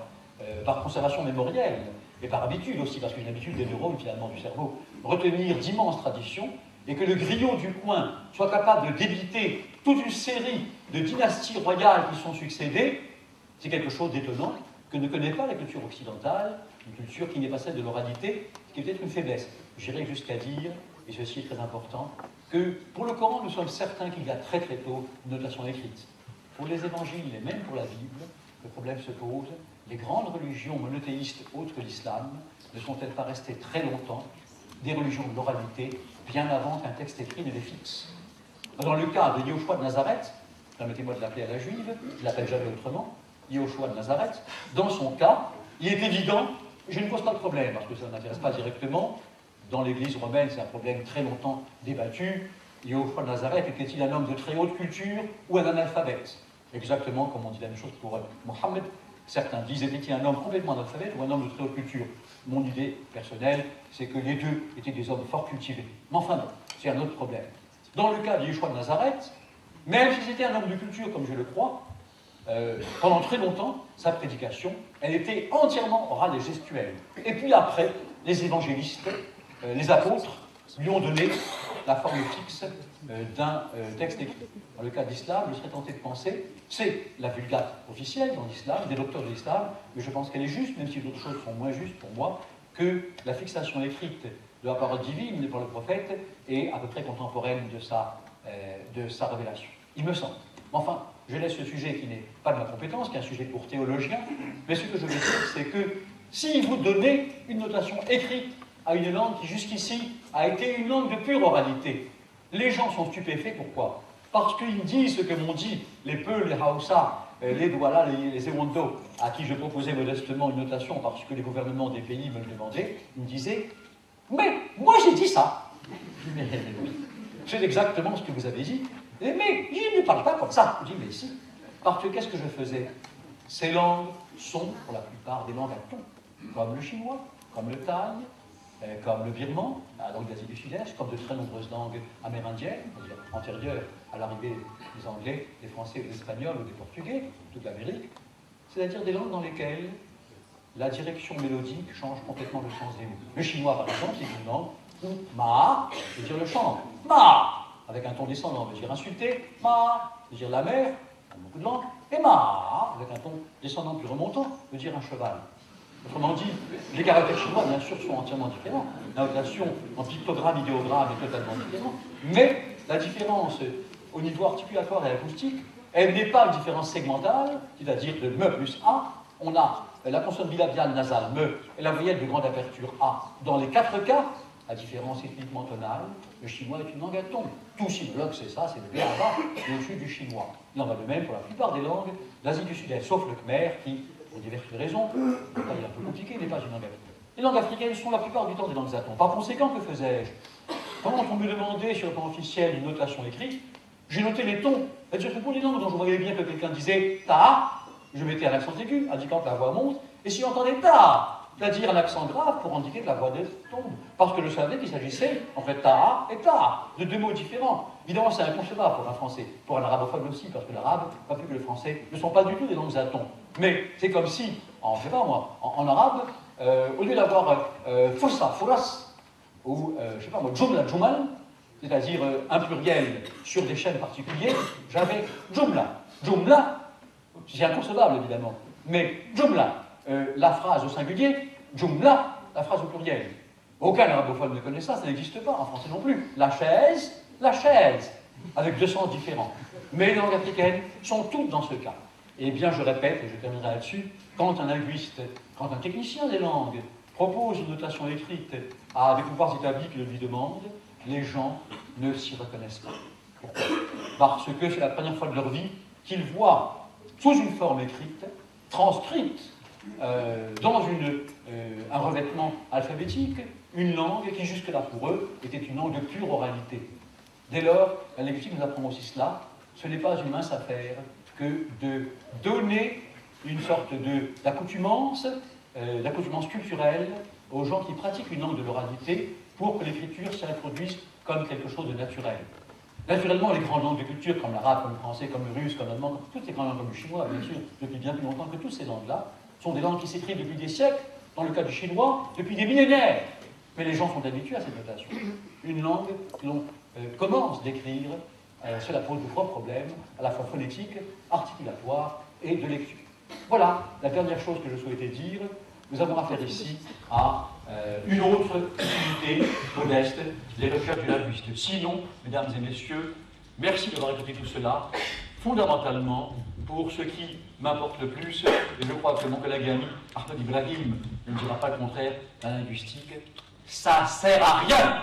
Speaker 1: par conservation mémorielle, et par habitude aussi, parce que une habitude des neurones finalement du cerveau, retenir d'immenses traditions, et que le griot du coin soit capable de débiter toute une série de dynasties royales qui sont succédées, c'est quelque chose d'étonnant que ne connaît pas la culture occidentale, une culture qui n'est pas celle de l'oralité, ce qui est peut-être une faiblesse. J'irai jusqu'à dire, et ceci est très important, que pour le Coran, nous sommes certains qu'il y a très très tôt une notation écrite. Pour les évangiles et même pour la Bible, le problème se pose. Les grandes religions monothéistes autres que l'islam ne sont-elles pas restées très longtemps des religions de l'oralité, bien avant qu'un texte écrit ne les fixe? Dans le cas de Yehoshua de Nazareth, permettez-moi de l'appeler à la juive, je ne l'appelle jamais autrement, Yehoshua de Nazareth, dans son cas, il est évident, je ne pose pas de problème, parce que ça ne m'intéresse pas directement, dans l'Église romaine, c'est un problème très longtemps débattu, Yehoshua de Nazareth était-il un homme de très haute culture ou un analphabète? Exactement comme on dit la même chose pour Mohammed. Certains disent était-il un homme complètement analphabète ou un homme de très haute culture? Mon idée personnelle, c'est que les deux étaient des hommes fort cultivés. Mais enfin bon, c'est un autre problème. Dans le cas de Yehoshua de Nazareth, même si c'était un homme de culture, comme je le crois, pendant très longtemps, sa prédication, elle était entièrement orale et gestuelle. Et puis après, les évangélistes, les apôtres, lui ont donné la forme fixe d'un texte écrit. Dans le cas d'islam, je serais tenté de penser, c'est la vulgate officielle dans l'islam, des docteurs de l'islam, mais je pense qu'elle est juste, même si d'autres choses sont moins justes pour moi, que la fixation écrite de la parole divine par le prophète est à peu près contemporaine de sa révélation. Il me semble. Enfin, je laisse ce sujet qui n'est pas de ma compétence, qui est un sujet pour théologiens, mais ce que je veux dire, c'est que si vous donnez une notation écrite à une langue qui jusqu'ici a été une langue de pure oralité, les gens sont stupéfaits. Pourquoi? Parce qu'ils disent ce que m'ont dit les Peuls, les Hausa, les Douala, les Ewondo, à qui je proposais modestement une notation parce que les gouvernements des pays me le demandaient. Ils me disaient « Mais moi j'ai dit ça !» Je dis « Mais oui, c'est exactement ce que vous avez dit. Mais je ne parle pas comme ça. » Je dis « Mais si. » Parce que qu'est-ce que je faisais? Ces langues sont, pour la plupart, des langues à ton, comme le chinois, comme le thaï, comme le birman, la langue d'Asie du Sud-Est, comme de très nombreuses langues amérindiennes, c'est-à-dire antérieures à l'arrivée des Anglais, des Français, des Espagnols ou des Portugais, toute l'Amérique, c'est-à-dire des langues dans lesquelles la direction mélodique change complètement le sens des mots. Le chinois, par exemple, c'est une langue où ma veut dire le champ, ma, avec un ton descendant, veut dire insulter, ma veut dire la mer, dans beaucoup de langues, et ma, avec un ton descendant plus remontant, veut dire un cheval. Autrement dit, les caractères chinois, bien sûr, sont entièrement différents. La notation en pictogramme, idéogramme est totalement différente. Mais la différence au niveau articulatoire et acoustique, elle n'est pas une différence segmentale, c'est-à-dire de me plus a. On a la consonne bilabiale nasale me et la voyelle de grande aperture a. Dans les 4 cas, la différence est uniquement tonale. Le chinois est une langue à ton. Tout sinologue, c'est ça, c'est le B à bas, au-dessus du chinois. Il en va de même pour la plupart des langues d'Asie du Sud-Est, sauf le khmer qui, pour diverses raisons, il est un peu compliqué, n'est pas une langue africaine. Les langues africaines sont la plupart du temps des langues à ton. Par conséquent, que faisais-je? Quand on me demandait sur le plan officiel une notation écrite, j'ai noté les tons. C'est-à-dire que pour les langues dont je voyais bien que quelqu'un disait ta, je mettais un accent aigu, indiquant que la voix monte, et si j'entendais ta, c'est-à-dire un accent grave pour indiquer que la voix tombe. Parce que je savais qu'il s'agissait, en fait, ta et ta, de deux mots différents. Évidemment, c'est inconcevable pour un français, pour un arabophone aussi, parce que l'arabe, pas plus que le français, ne sont pas du tout des langues à ton. Mais c'est comme si, je sais pas moi, en arabe, au lieu d'avoir fossa, furas, ou, je sais pas moi, jumla, jumal, c'est-à-dire un pluriel sur des chaînes particuliers, j'avais jumla. Jumla, c'est inconcevable évidemment, mais jumla, la phrase au singulier, jumla, la phrase au pluriel. Aucun arabophone ne connaît ça, ça n'existe pas, en français non plus. La chaise, avec deux sens différents. Mais les langues africaines sont toutes dans ce cas. Eh bien, je répète, et je terminerai là-dessus, quand un linguiste, quand un technicien des langues propose une notation écrite à des pouvoirs établis qui le lui demandent, les gens ne s'y reconnaissent pas. Pourquoi? Parce que c'est la première fois de leur vie qu'ils voient, sous une forme écrite, transcrite dans un revêtement alphabétique, une langue qui jusque-là pour eux était une langue de pure oralité. Dès lors, la linguistique nous apprend aussi cela. Ce n'est pas une mince affaire que de donner une sorte d'accoutumance culturelle aux gens qui pratiquent une langue de l'oralité pour que l'écriture s'introduise comme quelque chose de naturel. Naturellement, les grandes langues de culture, comme l'arabe, comme le français, comme le russe, comme l'allemand, comme toutes les grandes langues, comme le chinois, bien sûr, depuis bien plus longtemps que toutes ces langues-là, sont des langues qui s'écrivent depuis des siècles, dans le cas du chinois, depuis des millénaires. Mais les gens sont habitués à cette notation. Une langue que l'on commence d'écrire, cela pose de gros problèmes, à la fois phonétiques, articulatoires et de lecture. Voilà la dernière chose que je souhaitais dire. Nous avons affaire ici à une autre utilité modeste, les recherches du linguiste. Sinon, mesdames et messieurs, merci d'avoir écouté tout cela. Fondamentalement, pour ce qui m'importe le plus, et je crois que mon collègue et ami Ahmed Ibrahim ne dira pas le contraire, la linguistique, ça sert à rien.